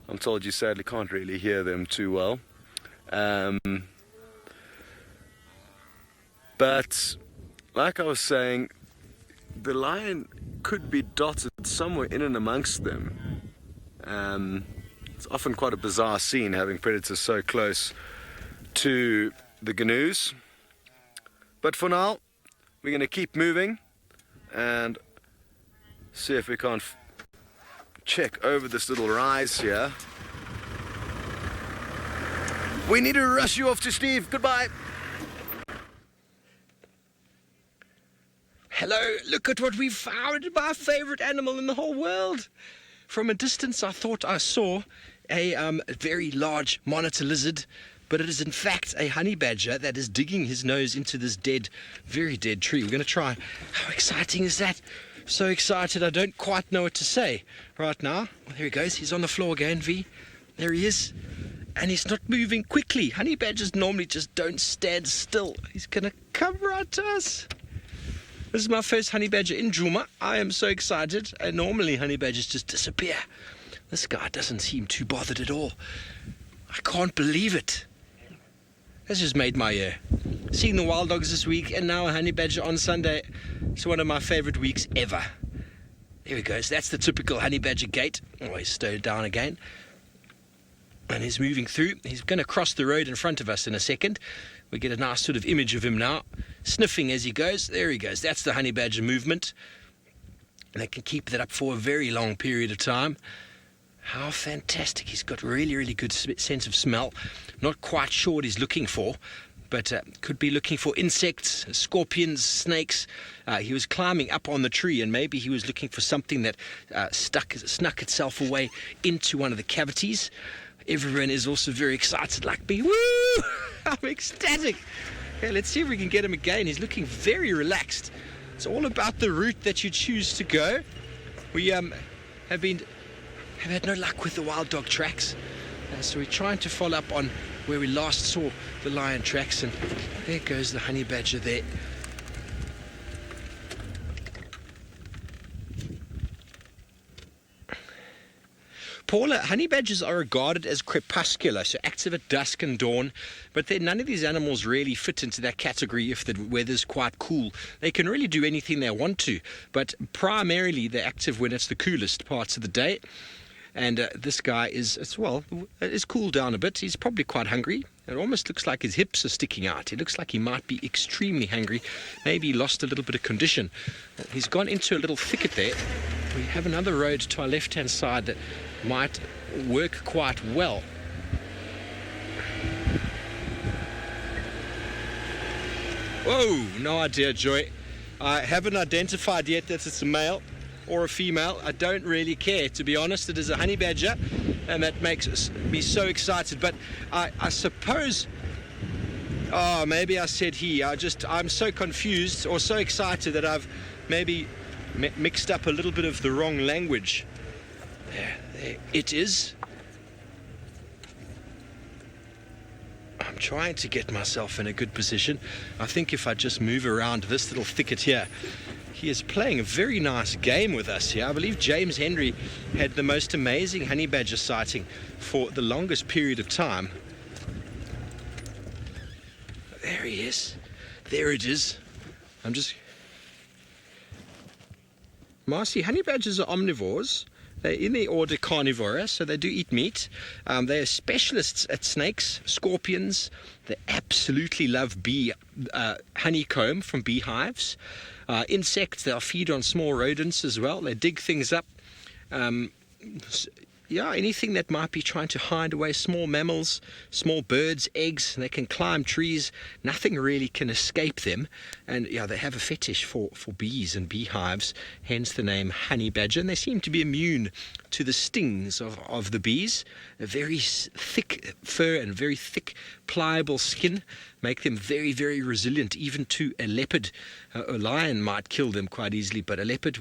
I'm told you sadly can't really hear them too well. But like I was saying, the lion could be dotted somewhere in and amongst them. It's often quite a bizarre scene having predators so close to the canoes. But for now, we're going to keep moving and see if we can't check over this little rise here. We need to rush you off to Steve. Goodbye. Hello, look at what we found, my favorite animal in the whole world. From a distance, I thought I saw a very large monitor lizard, but it is in fact a honey badger that is digging his nose into this very dead tree. We're going to try. How exciting is that? So excited, I don't quite know what to say right now. Well, there he goes. He's on the floor again, V. There he is. And he's not moving quickly. Honey badgers normally just don't stand still. He's going to come right to us. This is my first honey badger in Djuma. I am so excited. And normally honey badgers just disappear. This guy doesn't seem too bothered at all. I can't believe it. This just made my year. Seeing the wild dogs this week and now a honey badger on Sunday. It's one of my favorite weeks ever. There he goes. That's the typical honey badger gait. Oh, he's stowed down again. And he's moving through. He's going to cross the road in front of us in a second. We get a nice sort of image of him now, sniffing as he goes. There he goes. That's the honey badger movement. And they can keep that up for a very long period of time. How fantastic. He's got really, really good sense of smell. Not quite sure what he's looking for, but could be looking for insects, scorpions, snakes. He was climbing up on the tree, and maybe he was looking for something that snuck itself away into one of the cavities. Everyone is also very excited like me. Woo! I'm ecstatic. Okay, let's see if we can get him again. He's looking very relaxed. It's all about the route that you choose to go. We have had no luck with the wild dog tracks. So we're trying to follow up on where we last saw the lion tracks, and there goes the honey badger there. Paula, honey badgers are regarded as crepuscular, so active at dusk and dawn, but then none of these animals really fit into that category if the weather's quite cool. They can really do anything they want to, but primarily they're active when it's the coolest parts of the day. And this guy is cooled down a bit. He's probably quite hungry. It almost looks like his hips are sticking out. He looks like he might be extremely hungry. Maybe he lost a little bit of condition. He's gone into a little thicket there. We have another road to our left-hand side that might work quite well. Whoa, no idea, Joy. I haven't identified yet that it's a male or a female. I don't really care, to be honest. It is a honey badger, and that makes me so excited. But I suppose, maybe I said he. I'm so confused or so excited that I've maybe mixed up a little bit of the wrong language. There it is. I'm trying to get myself in a good position. I think if I just move around this little thicket here. He is playing a very nice game with us here. I believe James Henry had the most amazing honey badger sighting for the longest period of time. There he is. There it is. Marcy, honey badgers are omnivores. They're in the order Carnivora, so they do eat meat. They are specialists at snakes, scorpions. They absolutely love honeycomb from beehives. Insects, they'll feed on small rodents as well. They dig things up. Anything that might be trying to hide away small mammals, small birds, eggs. They can climb trees. Nothing really can escape them. And they have a fetish for bees and beehives, hence the name honey badger. And they seem to be immune to the stings of the bees. A very thick fur and very thick, pliable skin make them very, very resilient, even to a leopard. A lion might kill them quite easily, but a leopard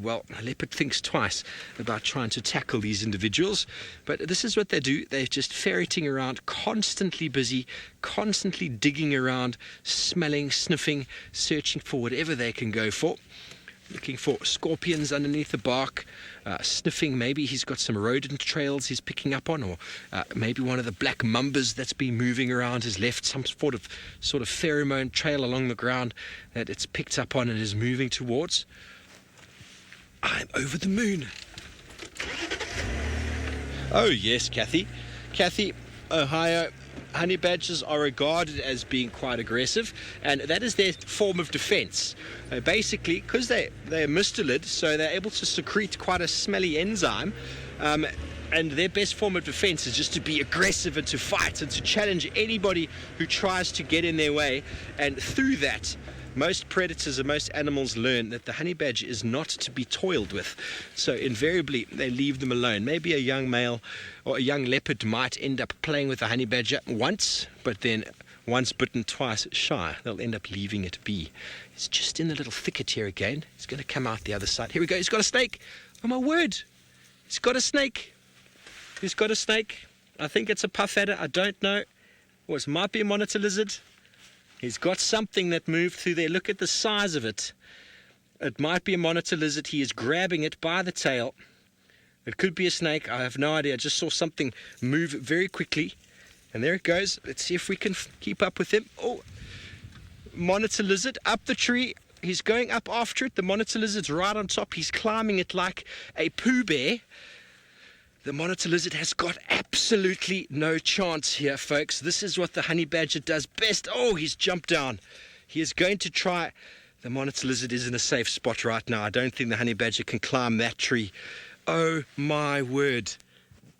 thinks twice about trying to tackle these individuals. But this is what they do. They're just ferreting around, constantly busy, constantly digging around, smelling, sniffing, searching for whatever they can go for. Looking for scorpions underneath the bark, sniffing. Maybe he's got some rodent trails he's picking up on, or maybe one of the black mambas that's been moving around has left some sort of pheromone trail along the ground that it's picked up on and is moving towards. I'm over the moon. Oh yes, Kathy, Ohio. Honey badgers are regarded as being quite aggressive, and that is their form of defense. Basically, because they're mustelid, so they're able to secrete quite a smelly enzyme, and their best form of defense is just to be aggressive and to fight and to challenge anybody who tries to get in their way. And through that, most predators and most animals learn that the honey badger is not to be toiled with. So invariably, they leave them alone. Maybe a young male or a young leopard might end up playing with the honey badger once, but then once bitten, twice shy. They'll end up leaving it be. It's just in the little thicket here again. He's going to come out the other side. Here we go. He's got a snake. Oh, my word. He's got a snake. He's got a snake. I think it's a puff adder. I don't know. Or it might be a monitor lizard. He's got something that moved through there. Look at the size of it. It might be a monitor lizard. He is grabbing it by the tail. It could be a snake. I have no idea. I just saw something move very quickly. And there it goes. Let's see if we can keep up with him. Oh, monitor lizard up the tree. He's going up after it. The monitor lizard's right on top. He's climbing it like a Pooh Bear. The monitor lizard has got absolutely no chance here, folks. This is what the honey badger does best. Oh, he's jumped down. He is going to try. The monitor lizard is in a safe spot right now. I don't think the honey badger can climb that tree. Oh, my word.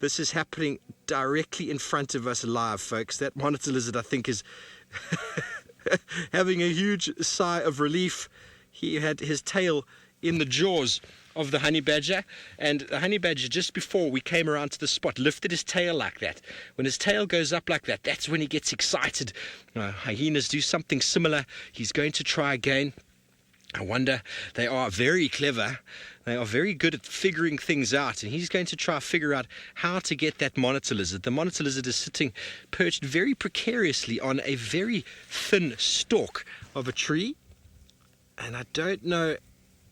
This is happening directly in front of us live, folks. That monitor lizard, I think, is having a huge sigh of relief. He had his tail in the jaws of the honey badger, and the honey badger, just before we came around to the spot, lifted his tail like that. When his tail goes up like that, that's when he gets excited. Hyenas do something similar. He's going to try again. I wonder, they are very clever. They are very good at figuring things out, and he's going to try to figure out how to get that monitor lizard. The monitor lizard is sitting perched very precariously on a very thin stalk of a tree, and I don't know.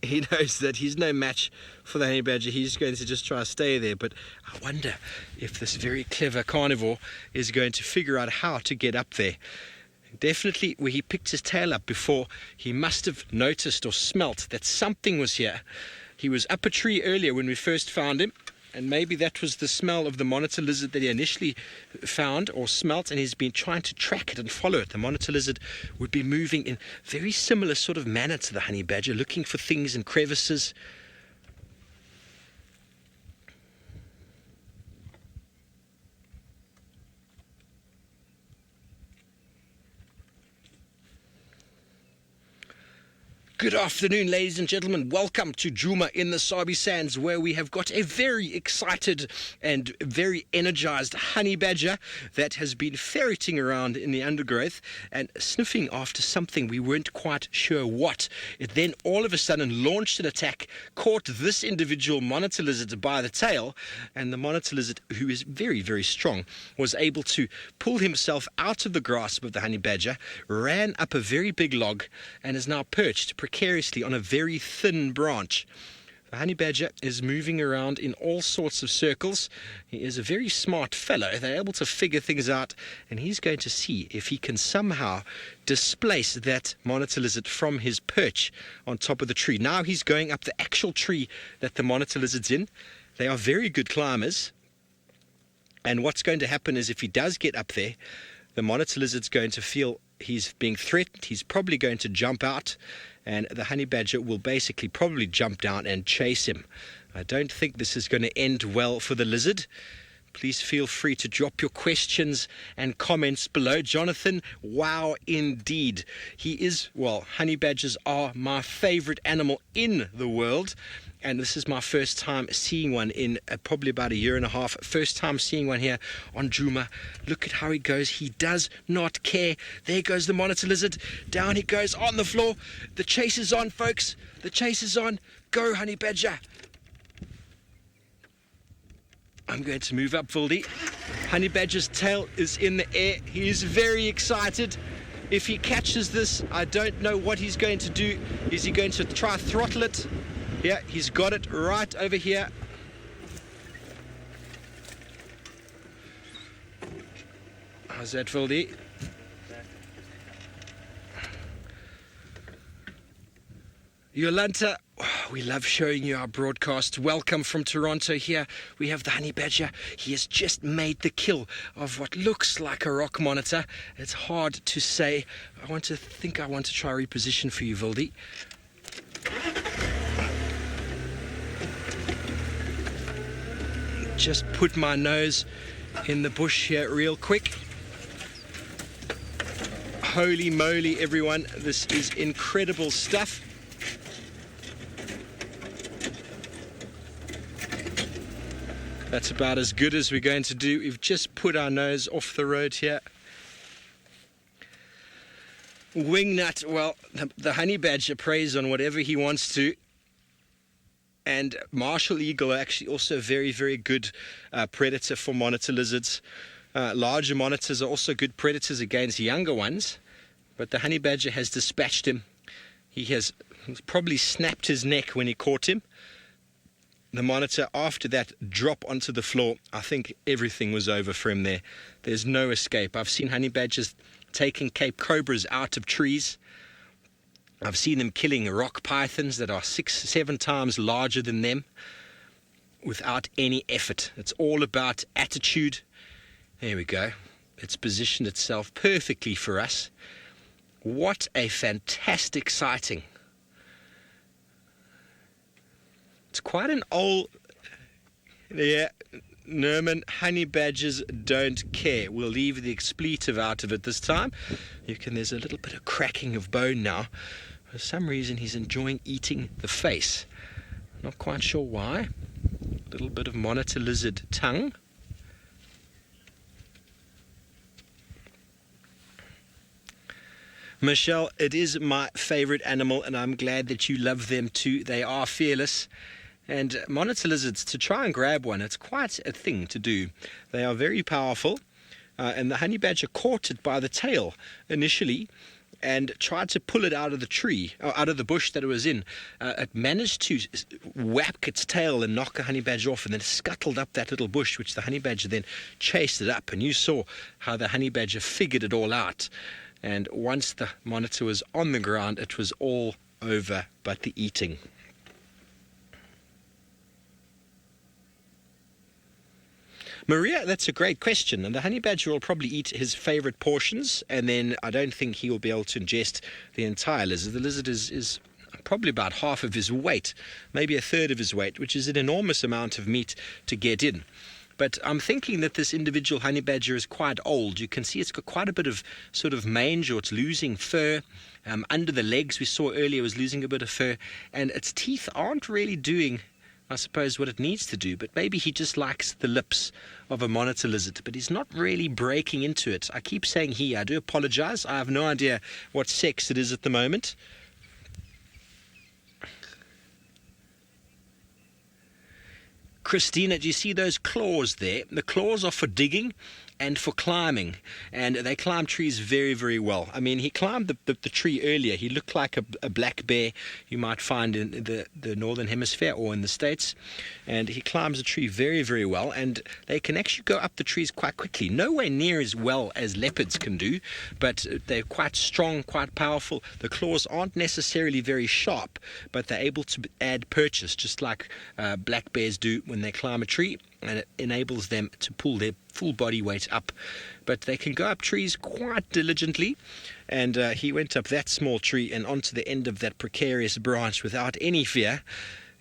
He knows that he's no match for the honey badger. He's going to just try to stay there. But I wonder if this very clever carnivore is going to figure out how to get up there. Definitely, where he picked his tail up before, he must have noticed or smelt that something was here. He was up a tree earlier when we first found him, and maybe that was the smell of the monitor lizard that he initially found or smelt, and he's been trying to track it and follow it. The monitor lizard would be moving in very similar sort of manner to the honey badger, looking for things in crevices. Good afternoon, ladies and gentlemen. Welcome to Djuma in the Sabi Sands, where we have got a very excited and very energized honey badger that has been ferreting around in the undergrowth and sniffing after something. We weren't quite sure what. It then all of a sudden launched an attack, caught this individual monitor lizard by the tail, and the monitor lizard, who is very, very strong, was able to pull himself out of the grasp of the honey badger, ran up a very big log, and is now perched precariously on a very thin branch. The honey badger is moving around in all sorts of circles. He is a very smart fellow. They're able to figure things out, and he's going to see if he can somehow displace that monitor lizard from his perch on top of the tree. Now he's going up the actual tree that the monitor lizard's in. They are very good climbers, and what's going to happen is if he does get up there, the monitor lizard's going to feel he's being threatened. He's probably going to jump out, and the honey badger will basically probably jump down and chase him. I don't think this is going to end well for the lizard. Please feel free to drop your questions and comments below. Jonathan, wow, indeed. He is, well, honey badgers are my favorite animal in the world. And this is my first time seeing one in probably about a year and a half. First time seeing one here on Djuma. Look at how he goes. He does not care. There goes the monitor lizard. Down he goes on the floor. The chase is on, folks. The chase is on. Go, honey badger. I'm going to move up, Vildi. Honey badger's tail is in the air. He is very excited. If he catches this, I don't know what he's going to do. Is he going to try throttle it? Yeah, he's got it right over here. How's that, Vildi? Yolanta, we love showing you our broadcast. Welcome from Toronto. Here we have the honey badger. He has just made the kill of what looks like a rock monitor. It's hard to say. I want to try reposition for you, Vildi. Just put my nose in the bush here real quick. Holy moly, everyone. This is incredible stuff. That's about as good as we're going to do. We've just put our nose off the road here. Wingnut, well, the honey badger preys on whatever he wants to. And martial eagle are actually also a very, very good predator for monitor lizards. Larger monitors are also good predators against younger ones. But the honey badger has dispatched him. He has probably snapped his neck when he caught him. The monitor, after that drop onto the floor, I think everything was over for him there. There's no escape. I've seen honey badgers taking Cape cobras out of trees. I've seen them killing rock pythons that are 6-7 times larger than them without any effort. It's all about attitude. There we go. It's positioned itself perfectly for us. What a fantastic sighting. It's quite an old... Yeah, Nerman, honey badgers don't care. We'll leave the expletive out of it this time. There's a little bit of cracking of bone now. For some reason he's enjoying eating the face. Not quite sure why. A little bit of monitor lizard tongue. Michelle, it is my favorite animal, and I'm glad that you love them too. They are fearless. And monitor lizards, to try and grab one, it's quite a thing to do. They are very powerful, and the honey badger caught it by the tail initially and tried to pull it out of the tree, or out of the bush that it was in. It managed to whack its tail and knock a honey badger off, and then scuttled up that little bush, which the honey badger then chased it up. And you saw how the honey badger figured it all out. And once the monitor was on the ground, it was all over but the eating. Maria, that's a great question. And the honey badger will probably eat his favorite portions, and then I don't think he will be able to ingest the entire lizard. The lizard is probably about half of his weight, maybe a third of his weight, which is an enormous amount of meat to get in. But I'm thinking that this individual honey badger is quite old. You can see it's got quite a bit of sort of mange, or it's losing fur. Under the legs, we saw earlier, was losing a bit of fur. And its teeth aren't really doing, I suppose, what it needs to do. But maybe he just likes the lips of a monitor lizard. But he's not really breaking into it. I keep saying he. I do apologize. I have no idea what sex it is at the moment. Christina, do you see those claws there? The claws are for digging and for climbing, and they climb trees very, very well. I mean, he climbed the tree earlier. He looked like a black bear you might find in the northern hemisphere or in the States, and he climbs a tree very, very well, and they can actually go up the trees quite quickly. Nowhere near as well as leopards can do, but they're quite strong, quite powerful. The claws aren't necessarily very sharp, but they're able to add purchase, just like black bears do when they climb a tree, and it enables them to pull their full body weight up. But they can go up trees quite diligently, and he went up that small tree and onto the end of that precarious branch without any fear.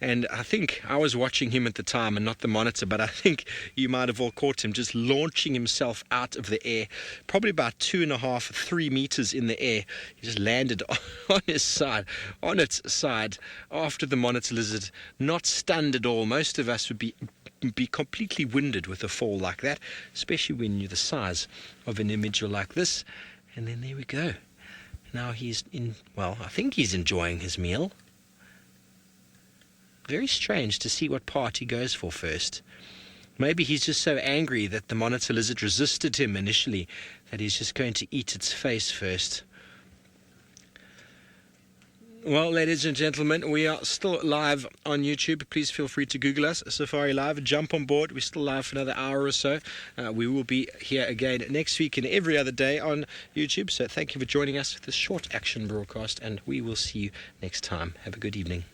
And I think I was watching him at the time and not the monitor, but I think you might have all caught him just launching himself out of the air, probably about 2.5-3 meters in the air. He just landed on its side after the monitor lizard, not stunned at all. Most of us would be completely winded with a fall like that, especially when you're the size of an individual like this. And then there we go. Now he's I think he's enjoying his meal. Very strange to see what part he goes for first. Maybe he's just so angry that the monitor lizard resisted him initially that he's just going to eat its face first. Well, ladies and gentlemen, we are still live on YouTube. Please feel free to Google us, Safari Live. Jump on board. We're still live for another hour or so. We will be here again next week and every other day on YouTube. So thank you for joining us for this short action broadcast, and we will see you next time. Have a good evening.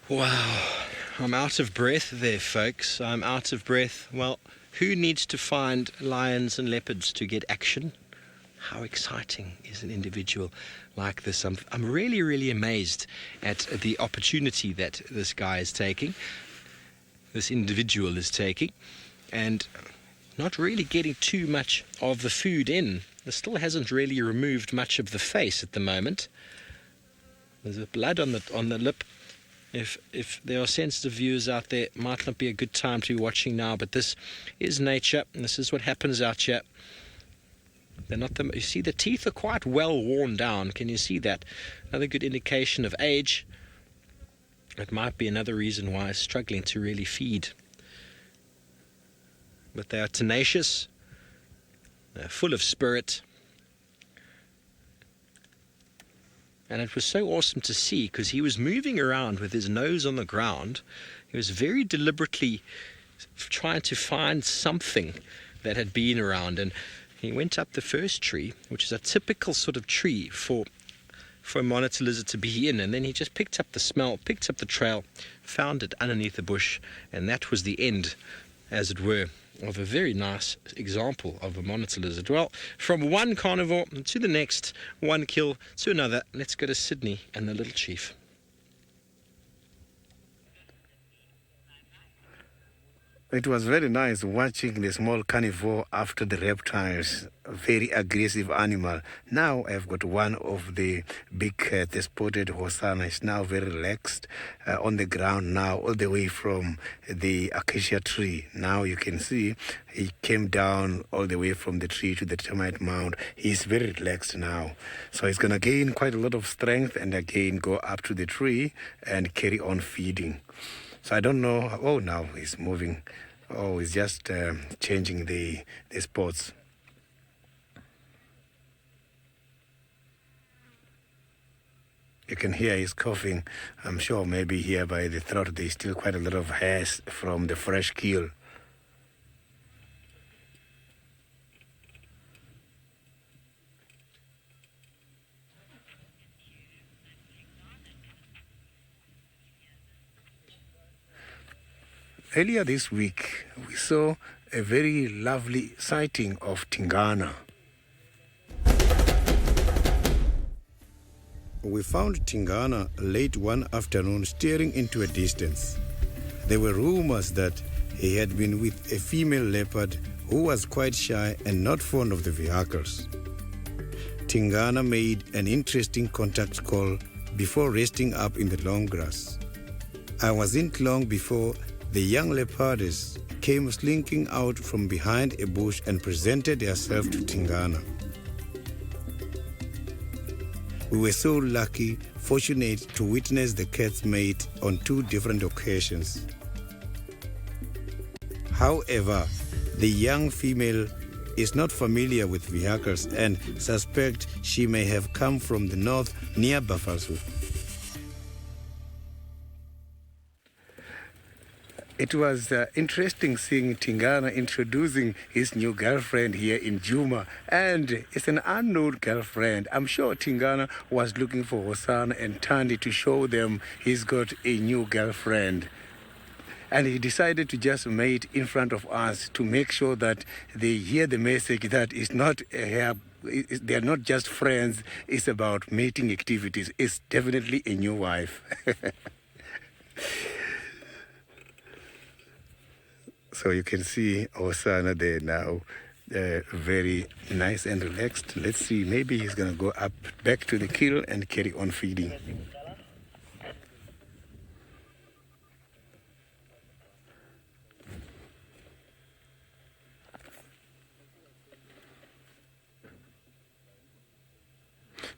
Wow, I'm out of breath there, folks. I'm out of breath. Well, who needs to find lions and leopards to get action? How exciting is an individual like this? I'm really, really amazed at the opportunity that this guy is taking, this individual is taking, and not really getting too much of the food in. It still hasn't really removed much of the face at the moment. There's a blood on the lip. If there are sensitive viewers out there, it might not be a good time to be watching now, but this is nature, and this is what happens out here. They're not you see, the teeth are quite well worn down. Can you see that? Another good indication of age. It might be another reason why it's struggling to really feed. But they are tenacious. full of spirit. And it was so awesome to see because he was moving around with his nose on the ground. He was very deliberately trying to find something that had been around. And he went up the first tree, which is a typical sort of tree for a monitor lizard to be in. And then he just picked up the smell, picked up the trail, found it underneath a bush. And that was the end, as it were, of a very nice example of a monitor lizard. Well, from one carnivore to the next, one kill to another, let's go to Sydney and the Little Chief. It was very nice watching the small carnivore after the reptiles, a very aggressive animal. Now I've got one of the big cats, the spotted Hosanna, is now very relaxed on the ground now, all the way from the acacia tree. Now you can see he came down all the way from the tree to the termite mound. He's very relaxed now. So he's going to gain quite a lot of strength and again go up to the tree and carry on feeding. So I don't know. Oh, now he's moving. Oh, he's just changing the spots. You can hear he's coughing. I'm sure maybe here by the throat there's still quite a lot of hairs from the fresh kill. Earlier this week, we saw a very lovely sighting of Tingana. We found Tingana late one afternoon staring into a distance. There were rumors that he had been with a female leopard who was quite shy and not fond of the vehicles. Tingana made an interesting contact call before resting up in the long grass. I wasn't long before the young leopardess came slinking out from behind a bush and presented herself to Tingana. We were so lucky, fortunate to witness the cat's mate on 2 different occasions. However, the young female is not familiar with vehicles and suspect she may have come from the north near Bafasu. It was interesting seeing Tingana introducing his new girlfriend here in Djuma, and it's an unknown girlfriend. I'm sure Tingana was looking for Hosanna and Tandi to show them he's got a new girlfriend. And he decided to just mate in front of us to make sure that they hear the message that it's not they're not just friends, it's about mating activities. It's definitely a new wife. So you can see Hosanna there now, very nice and relaxed. Let's see, maybe he's going to go up back to the kill and carry on feeding.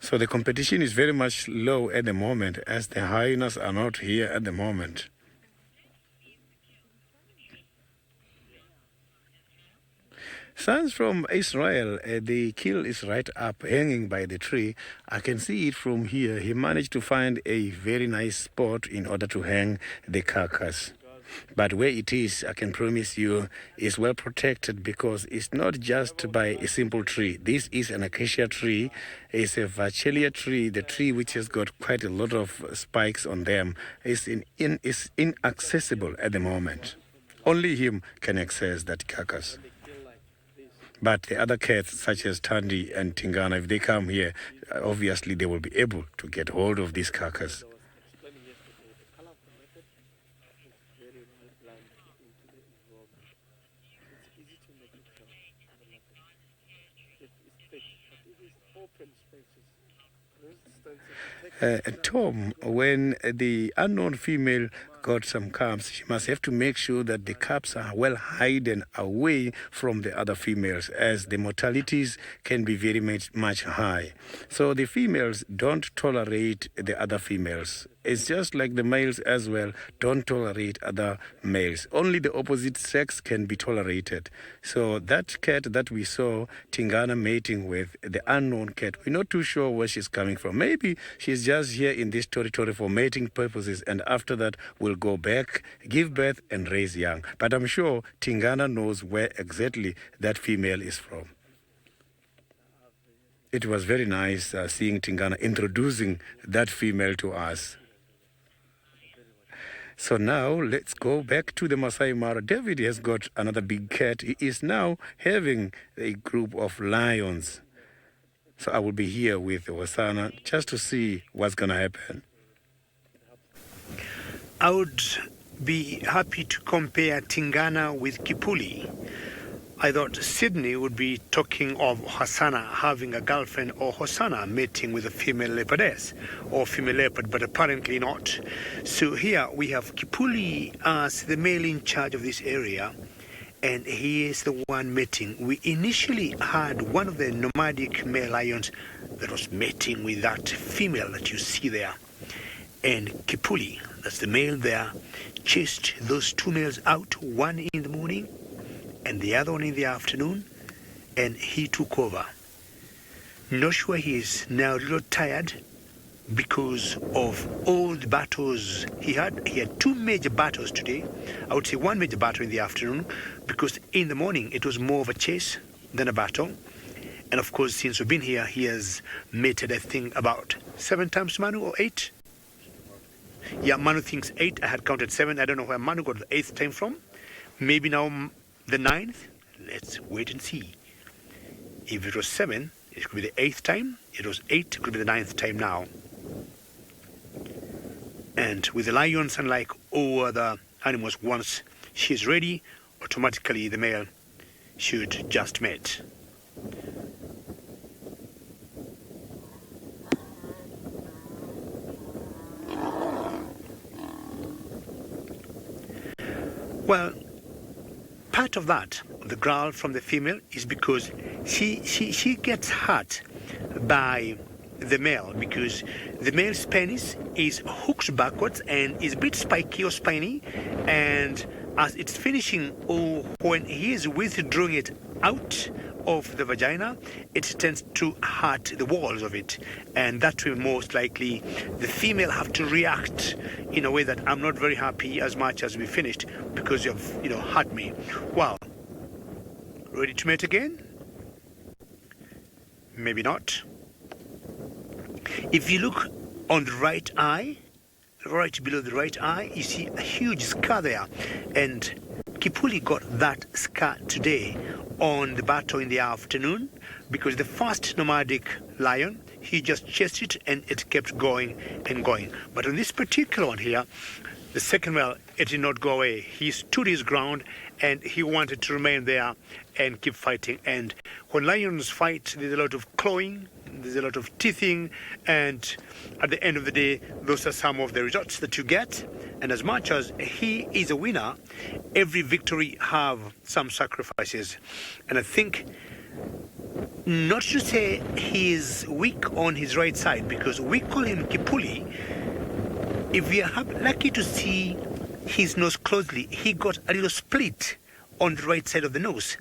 So the competition is very much low at the moment, as the hyenas are not here at the moment. Sounds from Israel, the kill is right up, hanging by the tree. I can see it from here. He managed to find a very nice spot in order to hang the carcass. But where it is, I can promise you, is well protected because it's not just by a simple tree. This is an acacia tree. It's a Vachelia tree, the tree which has got quite a lot of spikes on them. It's inaccessible at the moment. Only him can access that carcass. But the other cats, such as Tandi and Tingana, if they come here, obviously they will be able to get hold of this carcass. Tom, when the unknown female got some cubs, she must have to make sure that the cubs are well hidden away from the other females, as the mortalities can be very much high. So the females don't tolerate the other females. it's just like the males as well, don't tolerate other males. Only the opposite sex can be tolerated. So that cat that we saw Tingana mating with, the unknown cat, we're not too sure where she's coming from. Maybe she's just here in this territory for mating purposes, and after that will go back, give birth and raise young. But I'm sure Tingana knows where exactly that female is from. It was very nice seeing Tingana introducing that female to us. So now let's go back to the Maasai Mara. David has got another big cat. He is now having a group of lions. So I will be here with Wasana just to see what's going to happen. I would be happy to compare Tingana with Kipuli. I thought Sydney would be talking of Hosanna having a girlfriend, or Hosanna mating with a female leopardess or female leopard, but apparently not. So here we have Kipuli as the male in charge of this area, and he is the one mating. We initially had one of the nomadic male lions that was mating with that female that you see there. And Kipuli, that's the male there, chased those two males out, one in the morning and the other one in the afternoon, and he took over. Not sure he is now a little tired because of all the battles he had. He had two major battles today. I would say one major battle in the afternoon, because in the morning it was more of a chase than a battle. And of course, since we've been here, he has mated, I think, about 7 times, Manu, or 8? Yeah, Manu thinks 8. I had counted 7. I don't know where Manu got the 8th time from. Maybe now the 9th. Let's wait and see. If it was 7, it could be the 8th time. It was 8, it could be the 9th time now. And with the lions, unlike all other animals, once she's ready, automatically the male should just mate. Well, part of that, the growl from the female, is because she gets hurt by the male, because the male's penis is hooked backwards and is a bit spiky or spiny, and as it's finishing, or when he is withdrawing it out of the vagina, it tends to hurt the walls of it, and that will most likely the female have to react in a way that I'm not very happy as much as we finished because you've hurt me. Well, ready to mate again? Maybe not. If you look on the right eye, right below the right eye, you see a huge scar there, and Kipuli got that scar today on the battle in the afternoon, because the first nomadic lion, he just chased it and it kept going and going. But on this particular one here, the second male, it did not go away. He stood his ground and he wanted to remain there and keep fighting. And when lions fight, there's a lot of clawing, there's a lot of teething, and at the end of the day, those are some of the results that you get. And as much as he is a winner, every victory have some sacrifices. And I think, not to say he is weak on his right side, because we call him Kipuli. If we are lucky to see his nose closely, he got a little split on the right side of the nose.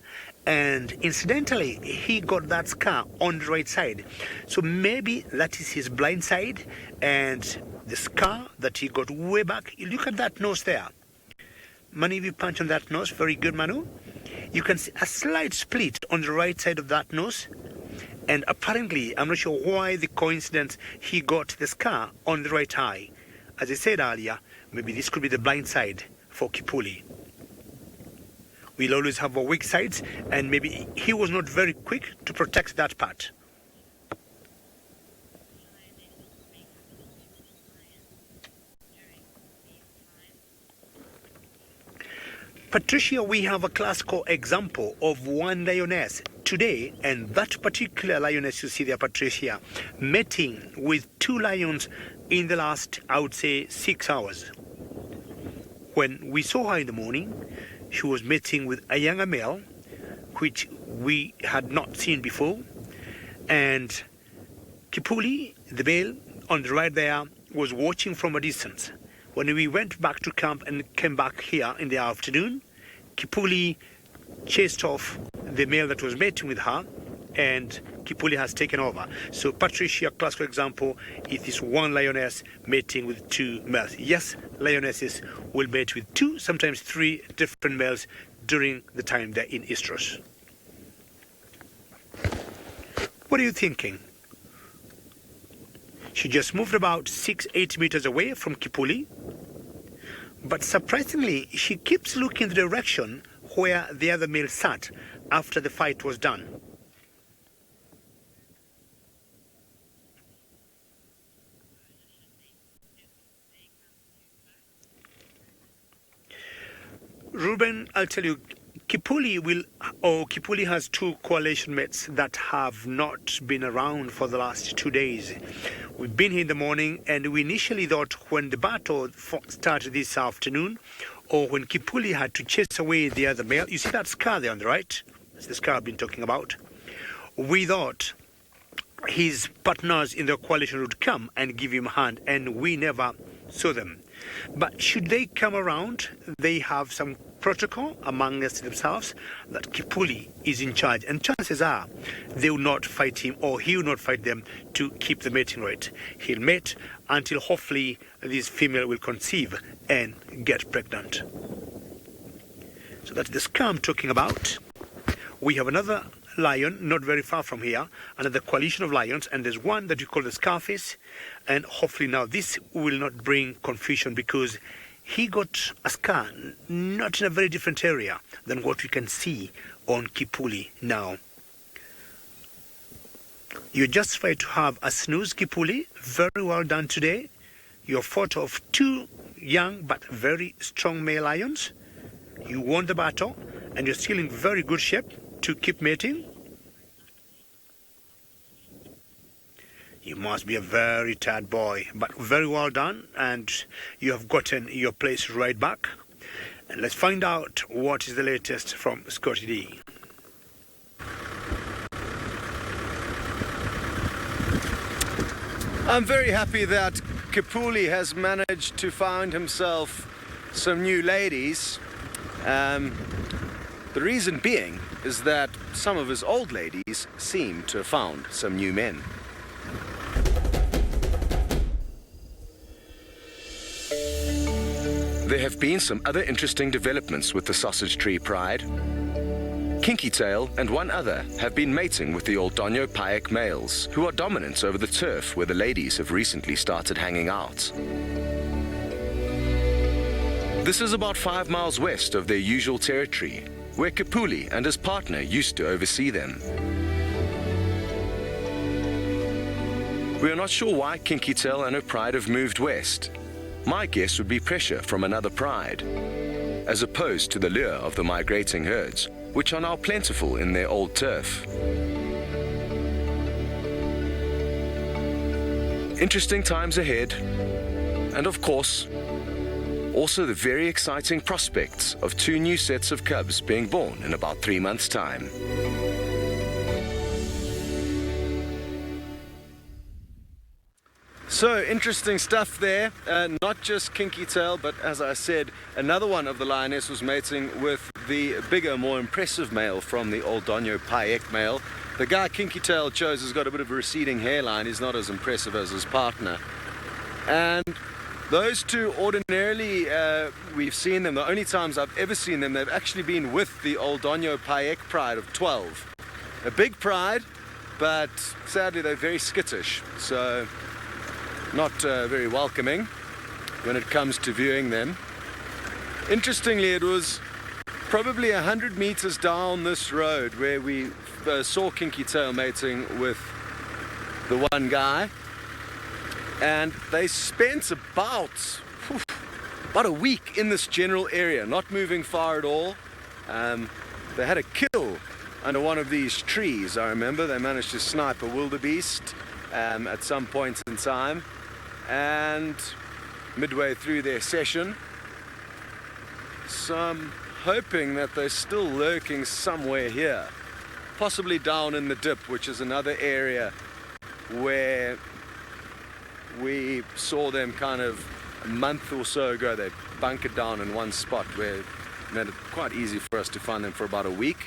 And incidentally, he got that scar on the right side. So maybe that is his blind side, and the scar that he got way back. You look at that nose there. Manu, if you punch on that nose, very good, Manu. You can see a slight split on the right side of that nose. And apparently, I'm not sure why the coincidence, he got the scar on the right eye. As I said earlier, maybe this could be the blind side for Kipuli. We'll always have our weak sides, and maybe he was not very quick to protect that part. Patricia, we have a classical example of one lioness today, and that particular lioness you see there, Patricia, mating with 2 lions in the last, I would say, 6 hours. When we saw her in the morning, she was mating with a younger male, which we had not seen before. And Kipuli, the male, on the right there, was watching from a distance. When we went back to camp and came back here in the afternoon, Kipuli chased off the male that was mating with her, and Kipuli has taken over. So Patricia, classical example, it is one lioness mating with two males. Yes, lionesses will mate with two, sometimes three different males during the time they're in estrus. What are you thinking? She just moved about 6-8 meters away from Kipuli, but surprisingly, she keeps looking in the direction where the other male sat after the fight was done. Ruben, I'll tell you, Kipuli has two coalition mates that have not been around for the last 2 days. We've been here in the morning, and we initially thought when the battle started this afternoon, or when Kipuli had to chase away the other male, you see that scar there on the right? That's the scar I've been talking about. We thought his partners in the coalition would come and give him a hand, and we never saw them. But should they come around, they have some protocol amongst themselves that Kipuli is in charge, and chances are they will not fight him, or he will not fight them to keep the mating rate. He'll mate until hopefully this female will conceive and get pregnant. So that's the scar I'm talking about. We have another lion not very far from here, another coalition of lions, and there's one that we call the Scarface, and hopefully now this will not bring confusion, because he got a scar not in a very different area than what we can see on Kipuli now. You're justified to have a snooze, Kipuli. Very well done today. You're fought of two young but very strong male lions. You won the battle, and you're still in very good shape to keep mating. You must be a very tired boy, but very well done, and you have gotten your place right back. And let's find out what is the latest from Scotty D. I'm very happy that Kipuli has managed to find himself some new ladies. The reason being is that some of his old ladies seem to have found some new men. There have been some other interesting developments with the sausage tree pride. Kinky Tail and one other have been mating with the Old Donyo Payek males, who are dominant over the turf where the ladies have recently started hanging out. This is about 5 miles west of their usual territory, where Kipuli and his partner used to oversee them. We are not sure why Kinky Tail and her pride have moved west. My guess would be pressure from another pride, as opposed to the lure of the migrating herds, which are now plentiful in their old turf. Interesting times ahead, and of course, also the very exciting prospects of 2 new sets of cubs being born in about 3 months' time. So, interesting stuff there. Not just Kinky Tail, but as I said, another one of the lioness was mating with the bigger, more impressive male from the Old Donyo Payek male. The guy Kinky Tail chose has got a bit of a receding hairline. He's not as impressive as his partner. And those two, ordinarily, we've seen them. The only times I've ever seen them, they've actually been with the Old Donyo Payek pride of 12. A big pride, but sadly they're very skittish. So not very welcoming when it comes to viewing them. Interestingly, it was probably 100 meters down this road where we saw Kinky Tail mating with the one guy, and they spent about a week in this general area, not moving far at all. They had a kill under one of these trees. I remember they managed to snipe a wildebeest at some point in time. And midway through their session, so I'm hoping that they're still lurking somewhere here, possibly down in the dip, which is another area where We saw them kind of a month or so ago. They bunkered down in one spot where it made it quite easy for us to find them for about a week.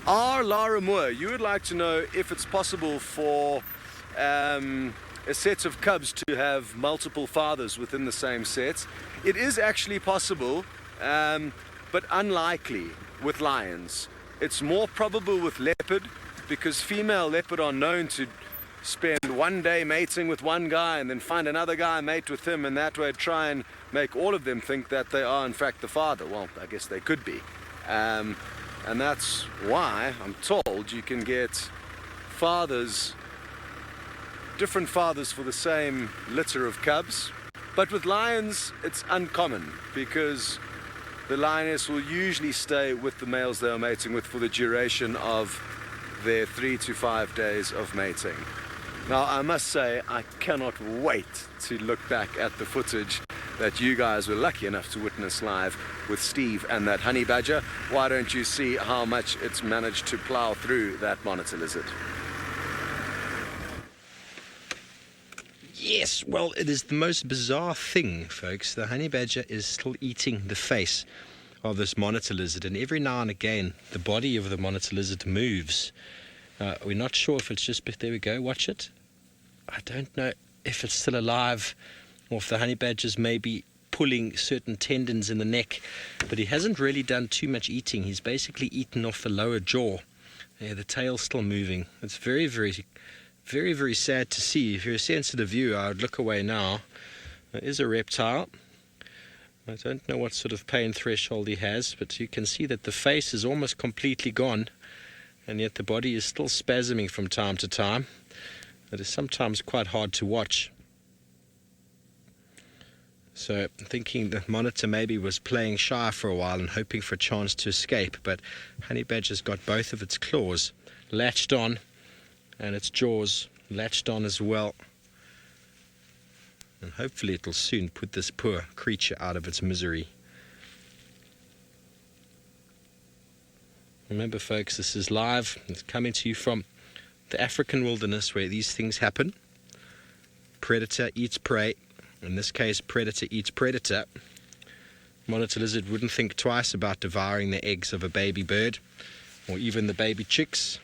Lara Moore, you would like to know if it's possible for a set of cubs to have multiple fathers within the same set. It is actually possible, but unlikely with lions. It's more probable with leopard, because female leopard are known to spend one day mating with one guy and then find another guy, mate with him, and that way try and make all of them think that they are in fact the father. Well, I guess they could be. And that's why I'm told you can get fathers, different fathers for the same litter of cubs. But with lions, it's uncommon, because the lioness will usually stay with the males they are mating with for the duration of their 3 to 5 days of mating. Now, I must say, I cannot wait to look back at the footage that you guys were lucky enough to witness live with Steve and that honey badger. Why don't you see how much it's managed to plow through that monitor lizard? Yes, well, it is the most bizarre thing, folks. The honey badger is still eating the face of this monitor lizard, and every now and again the body of the monitor lizard moves. We're not sure if it's just, there we go, watch it. I don't know if it's still alive or if the honey badger's maybe pulling certain tendons in the neck, but he hasn't really done too much eating. He's basically eaten off the lower jaw. Yeah, the tail's still moving. It's very, very, very, very sad to see. If you're a sensitive viewer, I would look away now. There is a reptile. I don't know what sort of pain threshold he has, but you can see that the face is almost completely gone, and yet the body is still spasming from time to time. It is sometimes quite hard to watch. So I'm thinking the monitor maybe was playing shy for a while and hoping for a chance to escape, but honey badger's got both of its claws latched on and its jaws latched on as well. And hopefully it'll soon put this poor creature out of its misery. Remember, folks, this is live. It's coming to you from the African wilderness where these things happen. Predator eats prey. In this case, predator eats predator. Monitor lizard wouldn't think twice about devouring the eggs of a baby bird or even the baby chicks.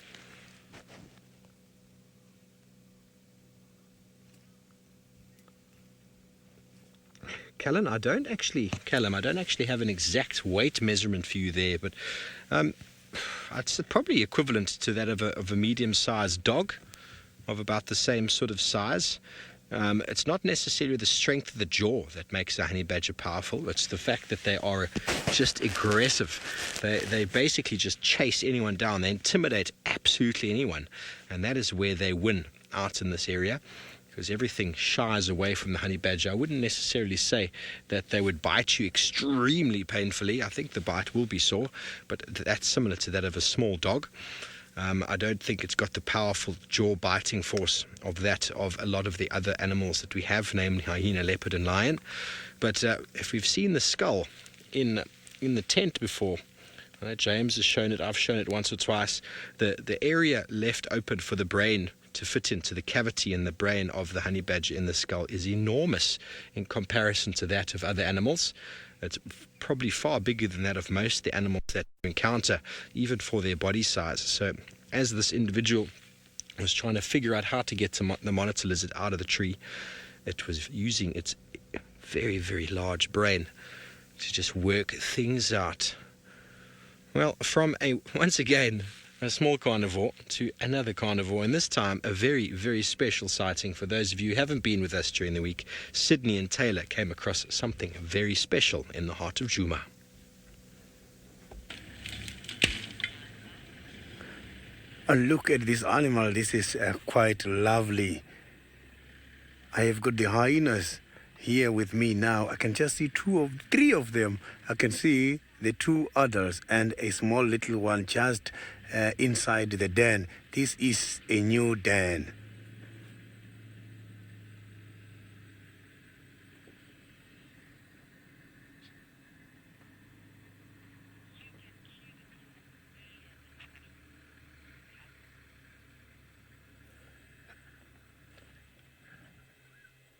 Callum, I don't actually have an exact weight measurement for you there, but it's probably equivalent to that of a medium-sized dog, of about the same sort of size. It's not necessarily the strength of the jaw that makes a honey badger powerful. It's the fact that they are just aggressive. They basically just chase anyone down. They intimidate absolutely anyone, and that is where they win out in this area, because everything shies away from the honey badger. I wouldn't necessarily say that they would bite you extremely painfully. I think the bite will be sore, but that's similar to that of a small dog. I don't think it's got the powerful jaw-biting force of that of a lot of the other animals that we have, namely hyena, leopard, and lion. But if we've seen the skull in the tent before, I know James has shown it, I've shown it once or twice, the area left open for the brain to fit into the cavity in the brain of the honey badger in the skull is enormous in comparison to that of other animals. It's probably far bigger than that of most of the animals that you encounter, even for their body size. So as this individual was trying to figure out how to get the monitor lizard out of the tree, it was using its very, very large brain to just work things out. Well, from once again, a small carnivore to another carnivore, and this time a very, very special sighting. For those of you who haven't been with us during the week, Sydney and Taylor came across something very special in the heart of Djuma. Look at this animal. This is quite lovely. I have got the hyenas here with me now. I can just see three of them. I can see the two others and a small little one just inside the den. This is a new den.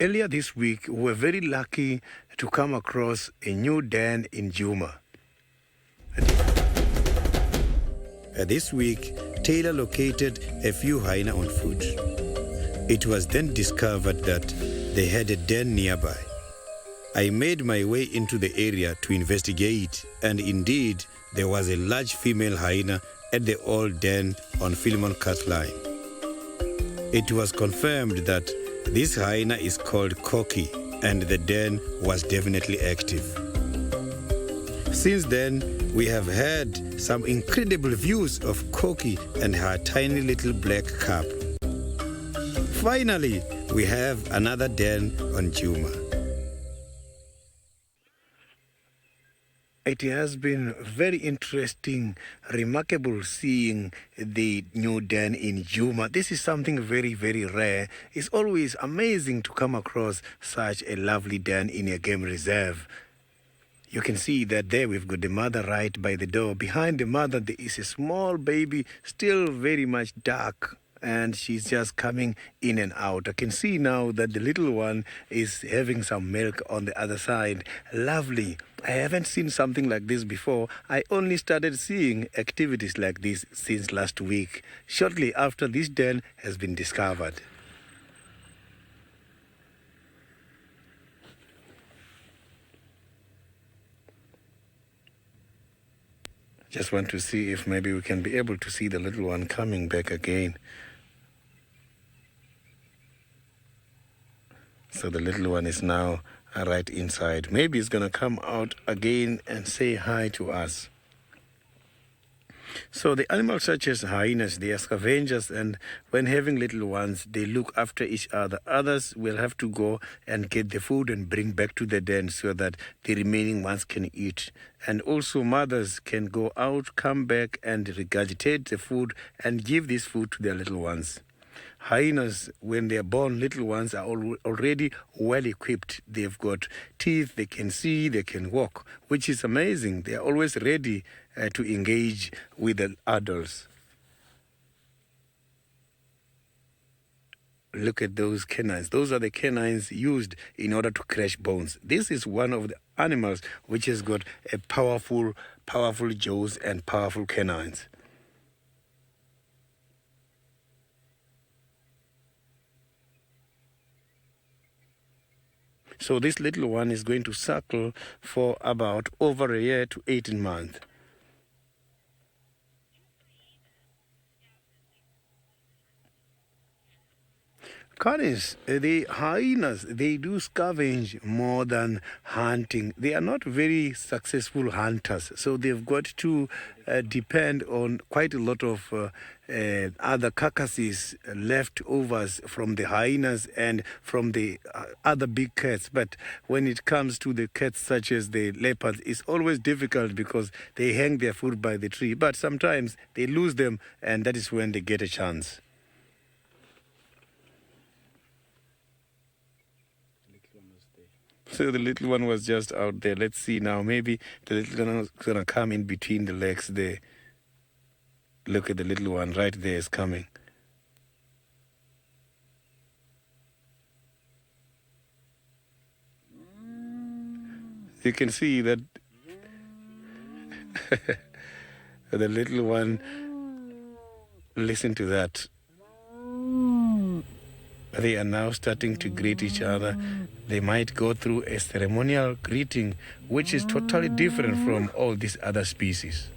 Earlier this week, we were very lucky to come across a new den in Djuma. This week, Taylor located a few hyena on foot. It was then discovered that they had a den nearby. I made my way into the area to investigate, and indeed, there was a large female hyena at the old den on Philemon Line. It was confirmed that this hyena is called Koki, and the den was definitely active. Since then, we have had some incredible views of Koki and her tiny little black cub. Finally, we have another den on Djuma. It has been very interesting, remarkable seeing the new den in Djuma. This is something very, very rare. It's always amazing to come across such a lovely den in a game reserve. You can see that there we've got the mother right by the door. Behind the mother there is a small baby, still very much dark, and she's just coming in and out. I can see now that the little one is having some milk on the other side. Lovely. I haven't seen something like this before. I only started seeing activities like this since last week, shortly after this den has been discovered. Just want to see if maybe we can be able to see the little one coming back again. So the little one is now right inside. Maybe it's going to come out again and say hi to us. So the animals such as hyenas, they are scavengers, and when having little ones, they look after each other. Others will have to go and get the food and bring back to the den so that the remaining ones can eat. And also mothers can go out, come back and regurgitate the food and give this food to their little ones. Hyenas, when they are born, little ones are already well equipped. They've got teeth, they can see, they can walk, which is amazing. They are always ready to engage with the adults. Look at those canines. Those are the canines used in order to crush bones. This is one of the animals which has got a powerful jaws and powerful canines. So this little one is going to suckle for about over a year to 18 months. Collins, the hyenas, they do scavenge more than hunting. They are not very successful hunters, so they've got to depend on quite a lot of other carcasses, leftovers from the hyenas and from the other big cats. But when it comes to the cats such as the leopards, it's always difficult because they hang their food by the tree. But sometimes they lose them, and that is when they get a chance. So the little one was just out there. Let's see now. Maybe the little one is going to come in between the legs there. Look at the little one right there is coming. You can see that the little one, listen to that. They are now starting to greet each other. They might go through a ceremonial greeting, which is totally different from all these other species.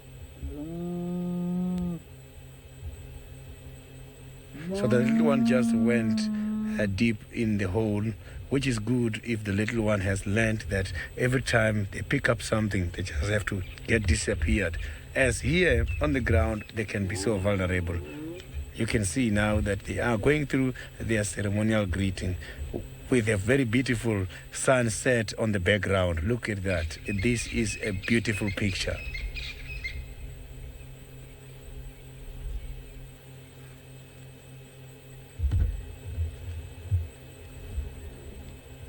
So the little one just went deep in the hole, which is good if the little one has learned that every time they pick up something, they just have to get disappeared. As here on the ground, they can be so vulnerable. You can see now that they are going through their ceremonial greeting with a very beautiful sunset on the background. Look at that. This is a beautiful picture.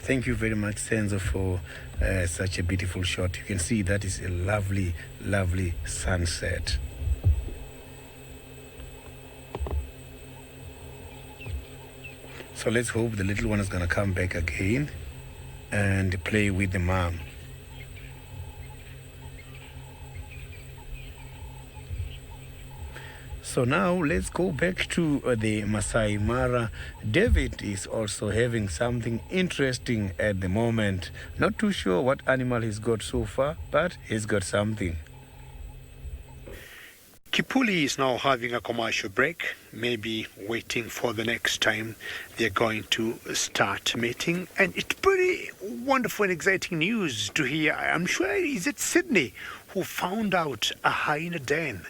Thank you very much, Senzo, for such a beautiful shot. You can see that is a lovely, lovely sunset. So let's hope the little one is going to come back again and play with the mom. So now let's go back to the Maasai Mara. David is also having something interesting at the moment. Not too sure what animal he's got so far, but he's got something. Kipuli is now having a commercial break, maybe waiting for the next time they're going to start mating. And it's pretty wonderful and exciting news to hear. I'm sure it's Sydney who found out a hyena den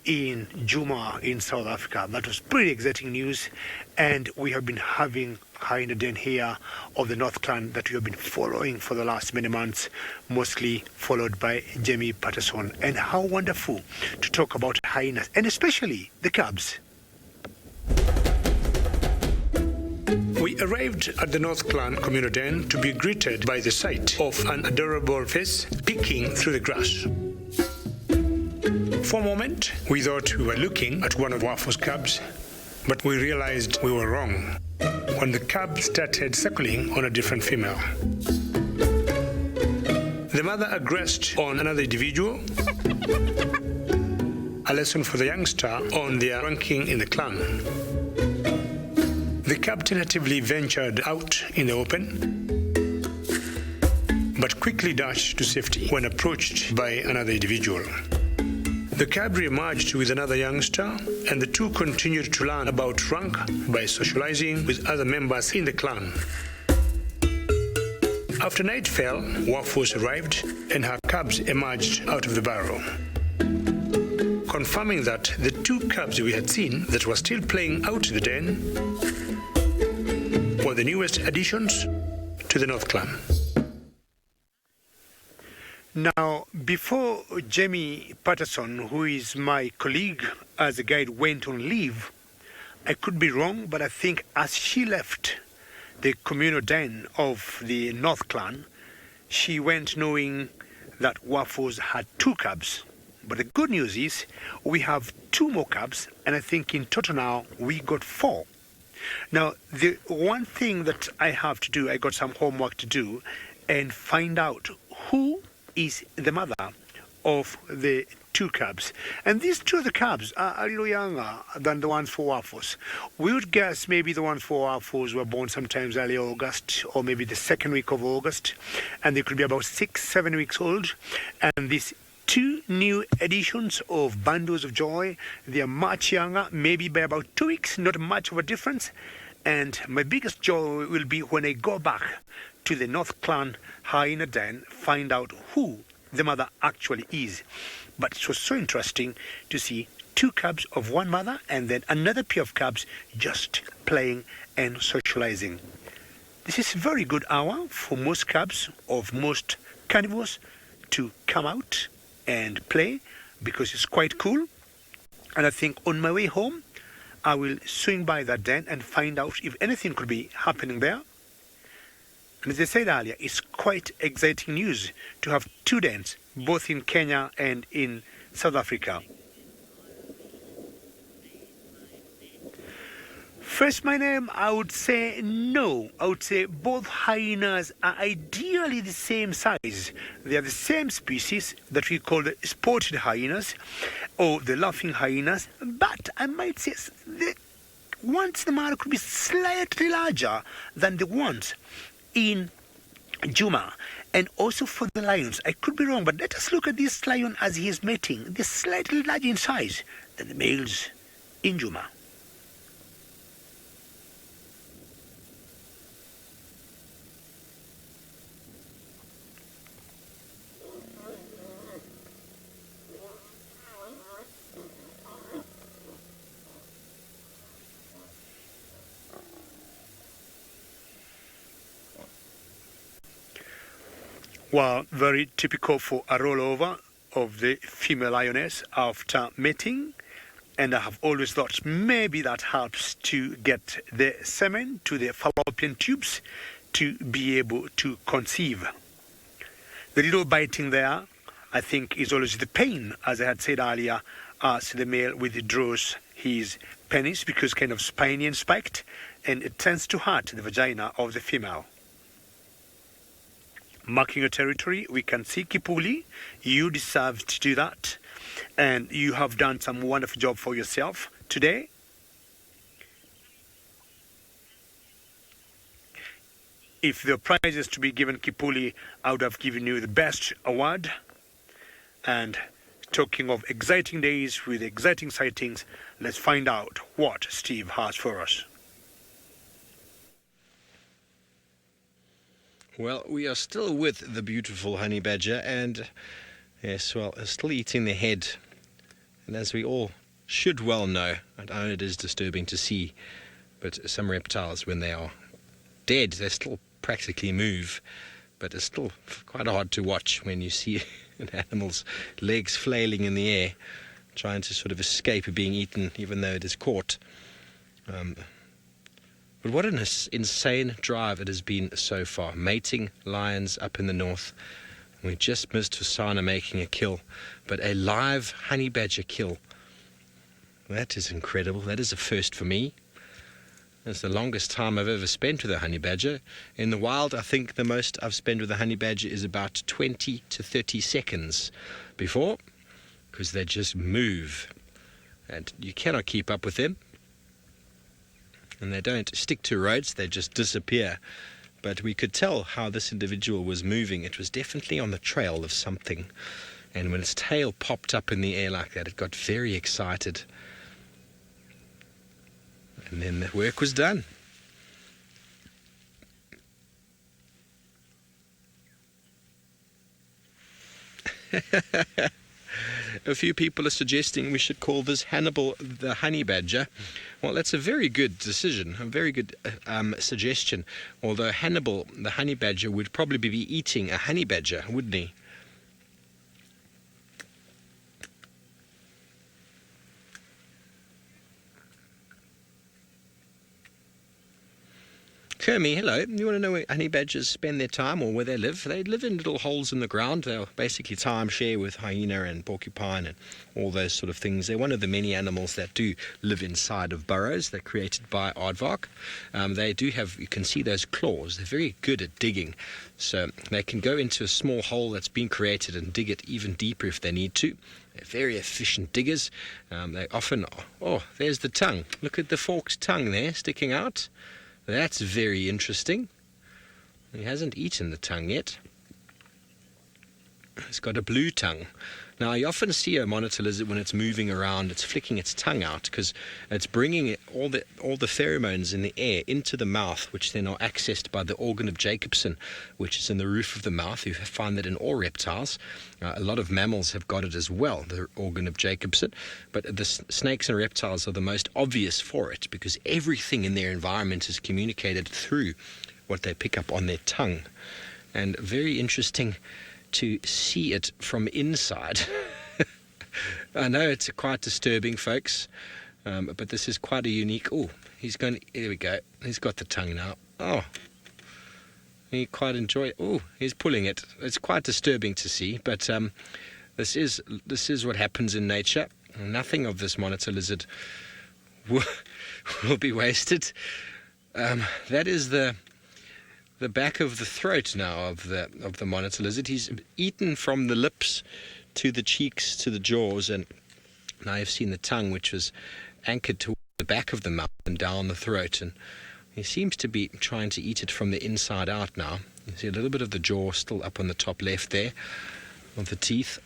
in Djuma in South Africa. That was pretty exciting news, and we have been having hyena den here of the North Clan that we have been following for the last many months, mostly followed by Jamie Patterson. And how wonderful to talk about hyenas, and especially the cubs. We arrived at the North Clan communal den to be greeted by the sight of an adorable face peeking through the grass. For a moment, we thought we were looking at one of Wafo's cubs, but we realized we were wrong when the cub started suckling on a different female. The mother aggressed on another individual, a lesson for the youngster on their ranking in the clan. The cub tentatively ventured out in the open, but quickly dashed to safety when approached by another individual. The cub re-emerged with another youngster, and the two continued to learn about rank by socializing with other members in the clan. After night fell, Wafos arrived, and her cubs emerged out of the burrow, confirming that the two cubs we had seen that were still playing out in the den were the newest additions to the North Clan. Now, before Jamie Patterson, who is my colleague as a guide, went on leave, I could be wrong, but I think as she left the communal den of the North Clan, she went knowing that Wafos had two cubs. But the good news is we have two more cubs, and I think in total now we got 4. Now, the one thing that I have to do, I got some homework to do, and find out who is the mother of the two cubs. And these two of the cubs are a little younger than the ones for Wafos. We would guess maybe the ones for Wafos were born sometimes early August, or maybe the second week of August, and they could be about 6-7 weeks old. And these two new editions of Bundles of Joy, they are much younger, maybe by about 2 weeks, not much of a difference. And my biggest joy will be when I go back to the North Clan hyena den, find out who the mother actually is. But it was so interesting to see two cubs of one mother and then another pair of cubs just playing and socializing. This is a very good hour for most cubs of most carnivores to come out and play, because it's quite cool. And I think on my way home, I will swing by that den and find out if anything could be happening there. And as I said earlier, it's quite exciting news to have two dens, both in Kenya and in South Africa. First, my name, I would say no. I would say both hyenas are ideally the same size. They are the same species that we call the spotted hyenas or the laughing hyenas. But I might say the ones in the Mara could be slightly larger than the ones in Djuma. And also for the lions, I could be wrong, but let us look at this lion as he is mating. They're slightly larger in size than the males in Djuma. Well, very typical for a rollover of the female lioness after mating. And I have always thought maybe that helps to get the semen to the fallopian tubes to be able to conceive. The little biting there, I think, is always the pain, as I had said earlier, as the male withdraws his penis because kind of spiny and spiked, and it tends to hurt the vagina of the female. Marking your territory, we can see Kipuli. You deserve to do that. And you have done some wonderful job for yourself today. If the prize is to be given Kipuli, I would have given you the best award. And talking of exciting days with exciting sightings, let's find out what Steve has for us. Well, we are still with the beautiful honey badger, and yes, well, still eating the head. And as we all should well know, I know it is disturbing to see, but some reptiles, when they are dead, they still practically move. But it's still quite hard to watch when you see an animal's legs flailing in the air, trying to sort of escape being eaten, even though it is caught. But what an insane drive it has been so far. Mating lions up in the north. We just missed Husana making a kill, but a live honey badger kill. That is incredible. That is a first for me. It's the longest time I've ever spent with a honey badger. In the wild, I think the most I've spent with a honey badger is about 20 to 30 seconds before, because they just move. And you cannot keep up with them. And they don't stick to roads, they just disappear. But we could tell how this individual was moving. It was definitely on the trail of something. And when its tail popped up in the air like that, it got very excited. And then the work was done. A few people are suggesting we should call this Hannibal the honey badger. Well, that's a very good decision, a very good suggestion. Although Hannibal the honey badger would probably be eating a honey badger, wouldn't he? Kermie, hello. You want to know where honey badgers spend their time or where they live? They live in little holes in the ground. They'll basically time share with hyena and porcupine and all those sort of things. They're one of the many animals that do live inside of burrows. They're created by aardvark. They do have, you can see those claws. They're very good at digging. So they can go into a small hole that's been created and dig it even deeper if they need to. They're very efficient diggers. They often, oh, there's the tongue. Look at the forked tongue there sticking out. That's very interesting. He hasn't eaten the tongue yet. It's got a blue tongue. Now, you often see a monitor lizard when it's moving around, it's flicking its tongue out because it's bringing all the pheromones in the air into the mouth, which then are accessed by the organ of Jacobson, which is in the roof of the mouth. You find that in all reptiles. A lot of mammals have got it as well, the organ of Jacobson. But the snakes and reptiles are the most obvious for it because everything in their environment is communicated through what they pick up on their tongue. And very interesting to see it from inside. I know it's quite disturbing, folks, but this is quite a unique. Oh, there we go. He's got the tongue now. Oh, he quite enjoy it. Oh, he's pulling it. It's quite disturbing to see, but this is what happens in nature. Nothing of this monitor lizard will be wasted. That is the back of the throat now of the monitor lizard. He's eaten from the lips to the cheeks to the jaws, and now you've seen the tongue, which was anchored to the back of the mouth and down the throat, and he seems to be trying to eat it from the inside out now. You see a little bit of the jaw still up on the top left there of the teeth.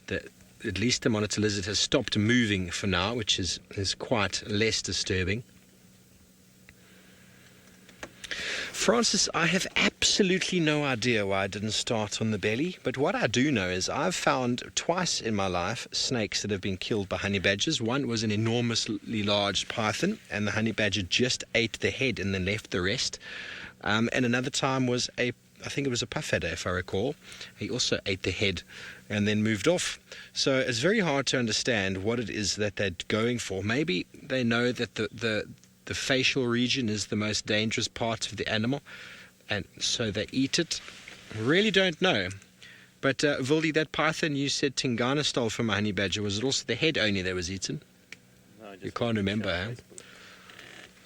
At least the monitor lizard has stopped moving for now, which is quite less disturbing. Francis, I have absolutely no idea why I didn't start on the belly, but what I do know is I've found twice in my life snakes that have been killed by honey badgers. One was an enormously large python, and the honey badger just ate the head and then left the rest. And another time was I think it was a puff adder, if I recall. He also ate the head and then moved off. So it's very hard to understand what it is that they're going for. Maybe they know that the facial region is the most dangerous part of the animal, and so they eat it. Really don't know. But Vildi, that python you said Tingana stole from a honey badger, was it also the head only that was eaten? No, you can't remember, huh?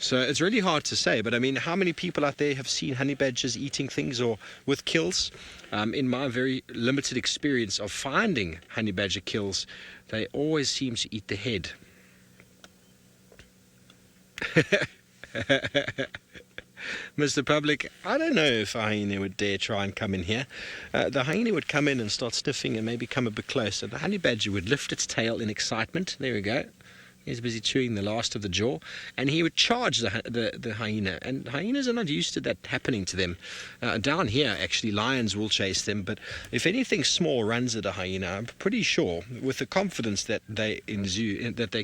So it's really hard to say, but I mean, how many people out there have seen honey badgers eating things or with kills? In my very limited experience of finding honey badger kills, they always seem to eat the head. Mr. Public, I don't know if a hyena would dare try and come in here. The hyena would come in and start sniffing and maybe come a bit closer. The honey badger would lift its tail in excitement. There we go. He's busy chewing the last of the jaw, and he would charge the hyena. And hyenas are not used to that happening to them. Down here, actually, lions will chase them, but if anything small runs at a hyena, I'm pretty sure, with the confidence that they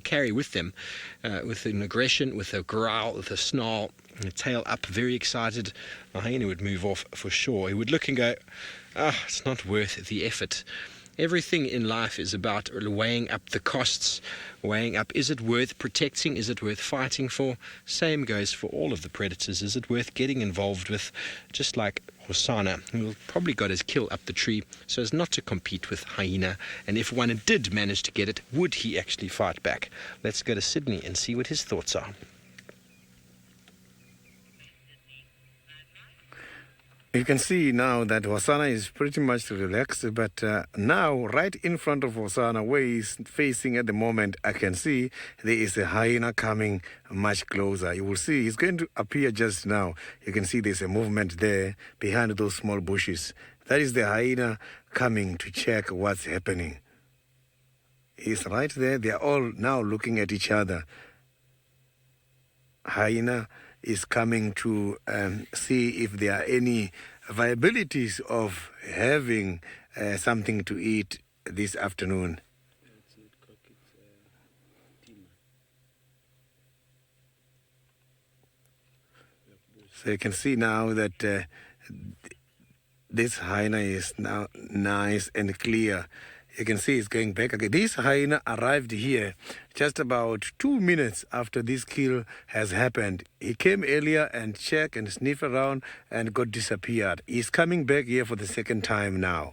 carry with them, with an aggression, with a growl, with a snarl, and a tail up, very excited, a hyena would move off for sure. He would look and go, it's not worth the effort. Everything in life is about weighing up the costs, weighing up, is it worth protecting, is it worth fighting for? Same goes for all of the predators. Is it worth getting involved with? Just like Hosana, who probably got his kill up the tree so as not to compete with hyena. And if one did manage to get it, would he actually fight back? Let's go to Sydney and see what his thoughts are. You can see now that Hosana is pretty much relaxed, but now right in front of Hosana, where he's facing at the moment, I can see there is a hyena coming much closer. You will see he's going to appear just now. You can see there's a movement there behind those small bushes. That is the hyena coming to check what's happening. He's right there. They are all now looking at each other. Hyena is coming to see if there are any viabilities of having something to eat this afternoon. So you can see now that this hyena is now nice and clear. You can see it's going back again. This hyena arrived here just about 2 minutes after this kill has happened. He came earlier and checked and sniffed around and got disappeared. He's coming back here for the second time now.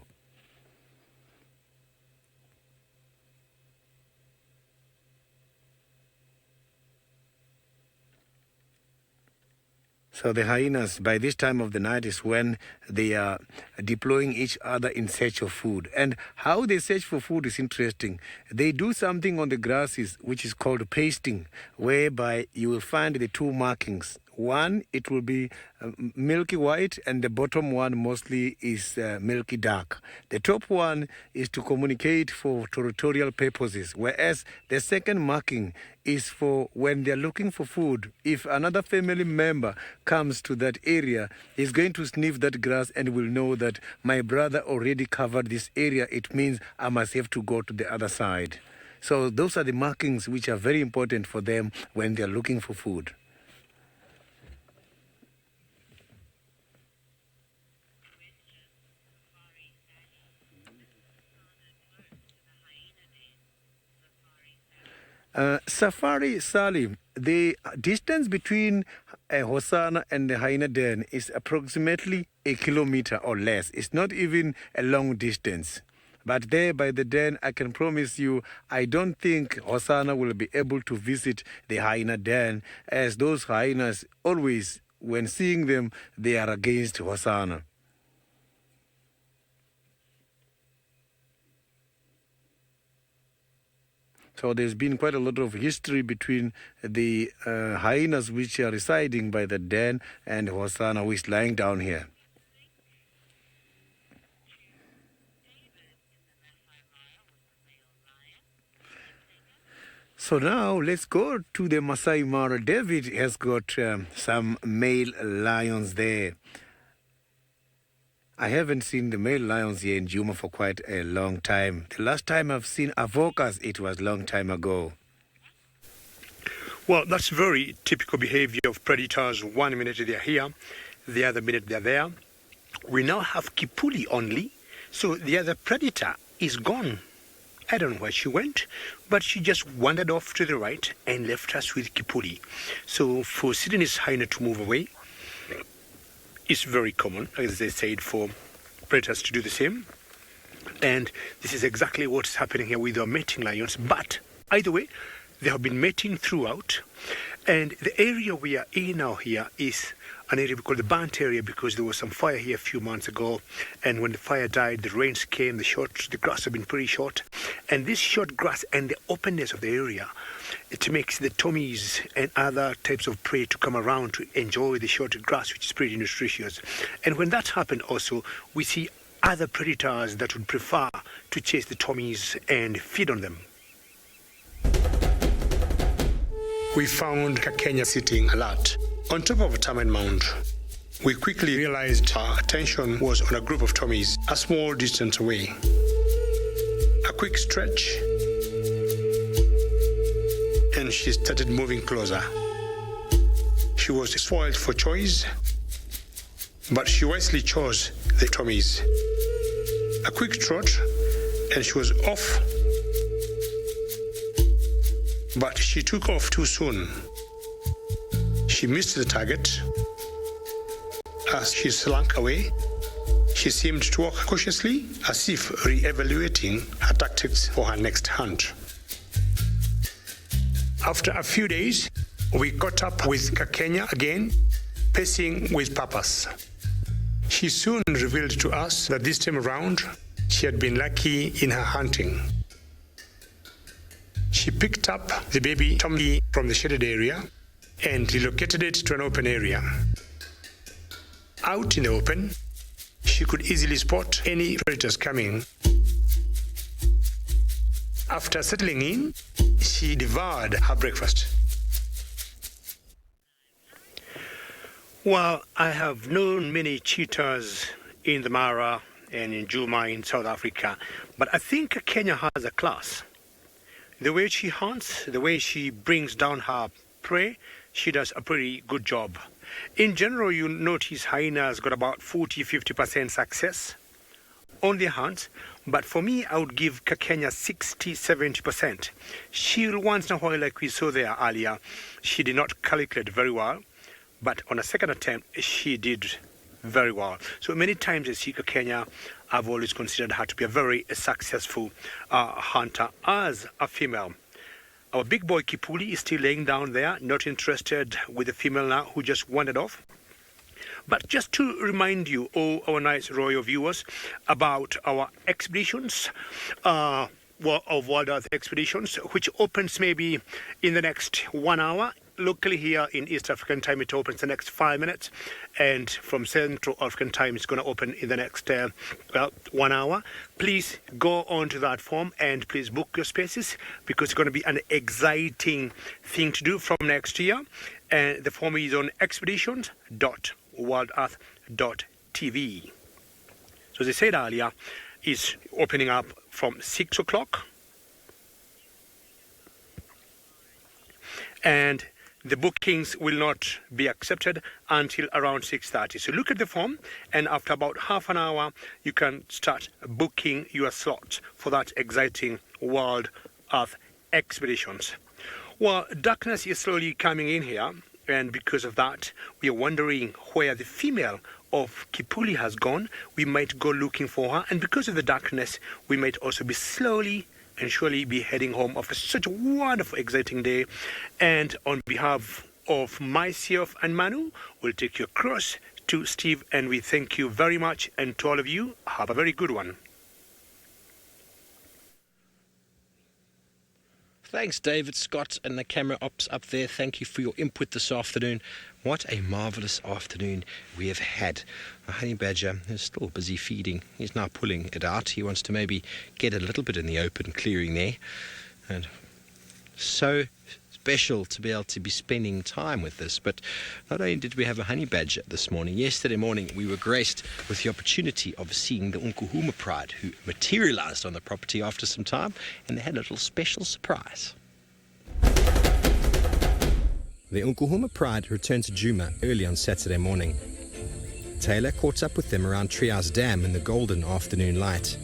So the hyenas, by this time of the night, is when they are deploying each other in search of food. And how they search for food is interesting. They do something on the grasses which is called pasting, whereby you will find the two markings. One, it will be milky white, and the bottom one mostly is milky dark. The top one is to communicate for territorial purposes, whereas the second marking is for when they're looking for food. If another family member comes to that area, he's going to sniff that grass and will know that my brother already covered this area. It means I must have to go to the other side. So those are the markings which are very important for them when they're looking for food. Safari Salim, the distance between Hosana and the hyena den is approximately 1 kilometer or less. It's not even a long distance. But there by the den, I can promise you, I don't think Hosana will be able to visit the hyena den, as those hyenas always, when seeing them, they are against Hosana. So there's been quite a lot of history between the hyenas which are residing by the den and Hosana, who is lying down here. So now let's go to the Maasai Mara. David has got some male lions there. I haven't seen the male lions here in Djuma for quite a long time. The last time I've seen avokas, it was a long time ago. Well, that's very typical behavior of predators. 1 minute they're here, the other minute they're there. We now have Kipuli only, so the other predator is gone. I don't know where she went, but she just wandered off to the right and left us with Kipuli. So for Sydney's hyena to move away, it's very common, as they said, for predators to do the same. And this is exactly what's happening here with our mating lions. But either way, they have been mating throughout. And the area we are in now here is an area we call the burnt area because there was some fire here a few months ago. And when the fire died, the rains came, the grass had been pretty short. And this short grass and the openness of the area, it makes the tommies and other types of prey to come around to enjoy the short grass, which is pretty nutritious. And when that happened also, we see other predators that would prefer to chase the tommies and feed on them. We found Kakenya sitting alert on top of a termite mound. We quickly realized our attention was on a group of tommies a small distance away. A quick stretch, and she started moving closer. She was spoiled for choice, but she wisely chose the tommies. A quick trot, and she was off. But she took off too soon. She missed the target. As she slunk away, she seemed to walk cautiously, as if re-evaluating her tactics for her next hunt. After a few days, we caught up with Kakenya again, pacing with purpose. She soon revealed to us that this time around, she had been lucky in her hunting. She picked up the baby tommy from the shaded area and relocated it to an open area. Out in the open, she could easily spot any predators coming. After settling in, she devoured her breakfast. Well, I have known many cheetahs in the Mara and in Djuma in South Africa, but I think Kenya has a class. The way she hunts, the way she brings down her prey, she does a pretty good job. In general, you notice hyenas got about 40-50% success on their hunts, but for me, I would give Kakenya 60-70%. She'll once in a while, like we saw there earlier, she did not calculate very well, but on a second attempt, she did very well. So many times as Kakenya, I've always considered her to be a very successful hunter as a female. Our big boy Kipuli is still laying down there, not interested with the female now who just wandered off. But just to remind you, all our nice royal viewers, about our expeditions, of Wild Earth expeditions, which opens maybe in the next 1 hour. Locally here in East African time, it opens the next 5 minutes, and from Central African time, it's going to open in the next 1 hour. Please go on to that form and please book your spaces because it's going to be an exciting thing to do from next year. And the form is on expeditions.wildearth.tv. So as I said earlier, it's opening up from 6 o'clock. And the bookings will not be accepted until around 6:30. So look at the form, and after about half an hour, you can start booking your slots for that exciting Wild Earth expeditions. Well, darkness is slowly coming in here, and because of that, we are wondering where the female of Kipuli has gone. We might go looking for her, and because of the darkness, we might also be slowly and surely be heading home after such a wonderful, exciting day. And on behalf of myself and Manu, we'll take you across to Steve, and we thank you very much. And to all of you, have a very good one. Thanks, David, Scott, and the camera ops up there. Thank you for your input this afternoon. What a marvellous afternoon we have had. The honey badger is still busy feeding. He's now pulling it out. He wants to maybe get a little bit in the open clearing there. And so special to be able to be spending time with this. But not only did we have a honey badger this morning, yesterday morning we were graced with the opportunity of seeing the Unkuhuma Pride, who materialised on the property after some time, and they had a little special surprise. The Unkuhuma Pride returned to Djuma early on Saturday morning. Taylor caught up with them around Treehouse Dam in the golden afternoon light.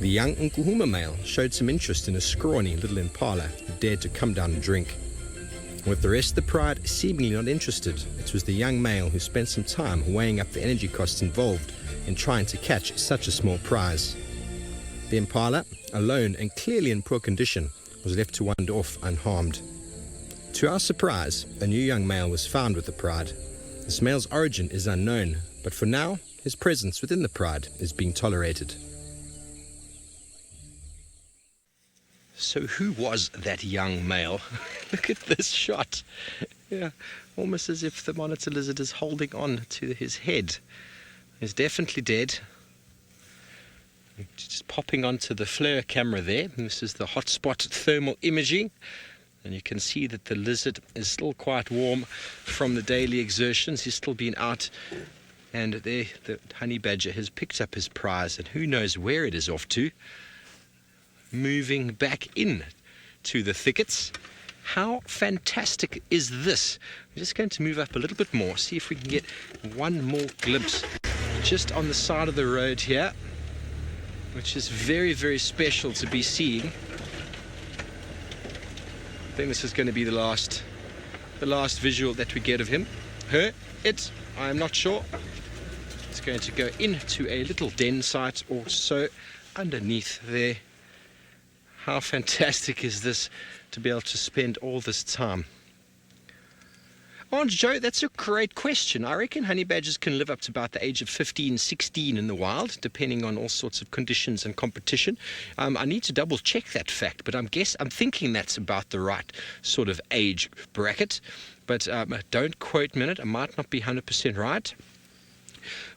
The young Unkuhuma male showed some interest in a scrawny little impala who dared to come down and drink. With the rest of the pride seemingly not interested, it was the young male who spent some time weighing up the energy costs involved in trying to catch such a small prize. The impala, alone and clearly in poor condition, was left to wander off unharmed. To our surprise, a new young male was found with the pride. This male's origin is unknown, but for now, his presence within the pride is being tolerated. So who was that young male? Look at this shot. Yeah, almost as if the monitor lizard is holding on to his head. He's definitely dead. Just popping onto the FLIR camera there. This is the hotspot thermal imaging. And you can see that the lizard is still quite warm from the daily exertions. He's still been out. And there, the honey badger has picked up his prize. And who knows where it is off to. Moving back in to the thickets. How fantastic is this? We're just going to move up a little bit more, see if we can get one more glimpse just on the side of the road here, which is very, very special to be seeing. I think this is going to be the last visual that we get of him. I'm not sure. It's going to go into a little den site or so underneath there. How fantastic is this to be able to spend all this time? Aunt Joe, that's a great question. I reckon honey badgers can live up to about the age of 15, 16 in the wild, depending on all sorts of conditions and competition. I need to double check that fact, but I'm thinking that's about the right sort of age bracket. But don't quote me on it. I might not be 100% right.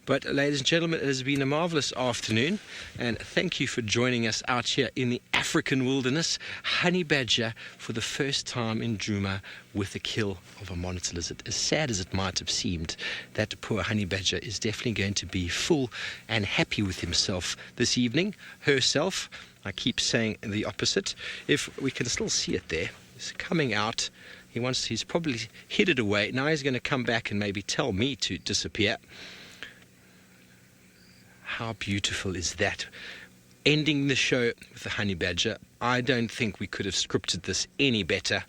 But ladies and gentlemen, it has been a marvelous afternoon, and thank you for joining us out here in the African wilderness. Honey badger for the first time in Djuma with the kill of a monitor lizard. As sad as it might have seemed, that poor honey badger is definitely going to be full and happy with himself this evening. Herself, I keep saying the opposite. If we can still see it there, it's coming out. He's probably headed away. Now he's going to come back and maybe tell me to disappear. How beautiful is that? Ending the show with the honey badger. I don't think we could have scripted this any better.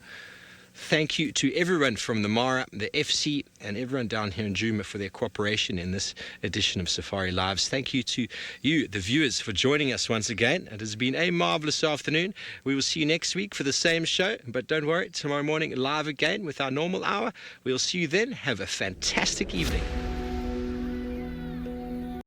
Thank you to everyone from the Mara, the FC, and everyone down here in Djuma for their cooperation in this edition of Safari Lives. Thank you to you, the viewers, for joining us once again. It has been a marvelous afternoon. We will see you next week for the same show, but don't worry, tomorrow morning live again with our normal hour. We'll see you then. Have a fantastic evening.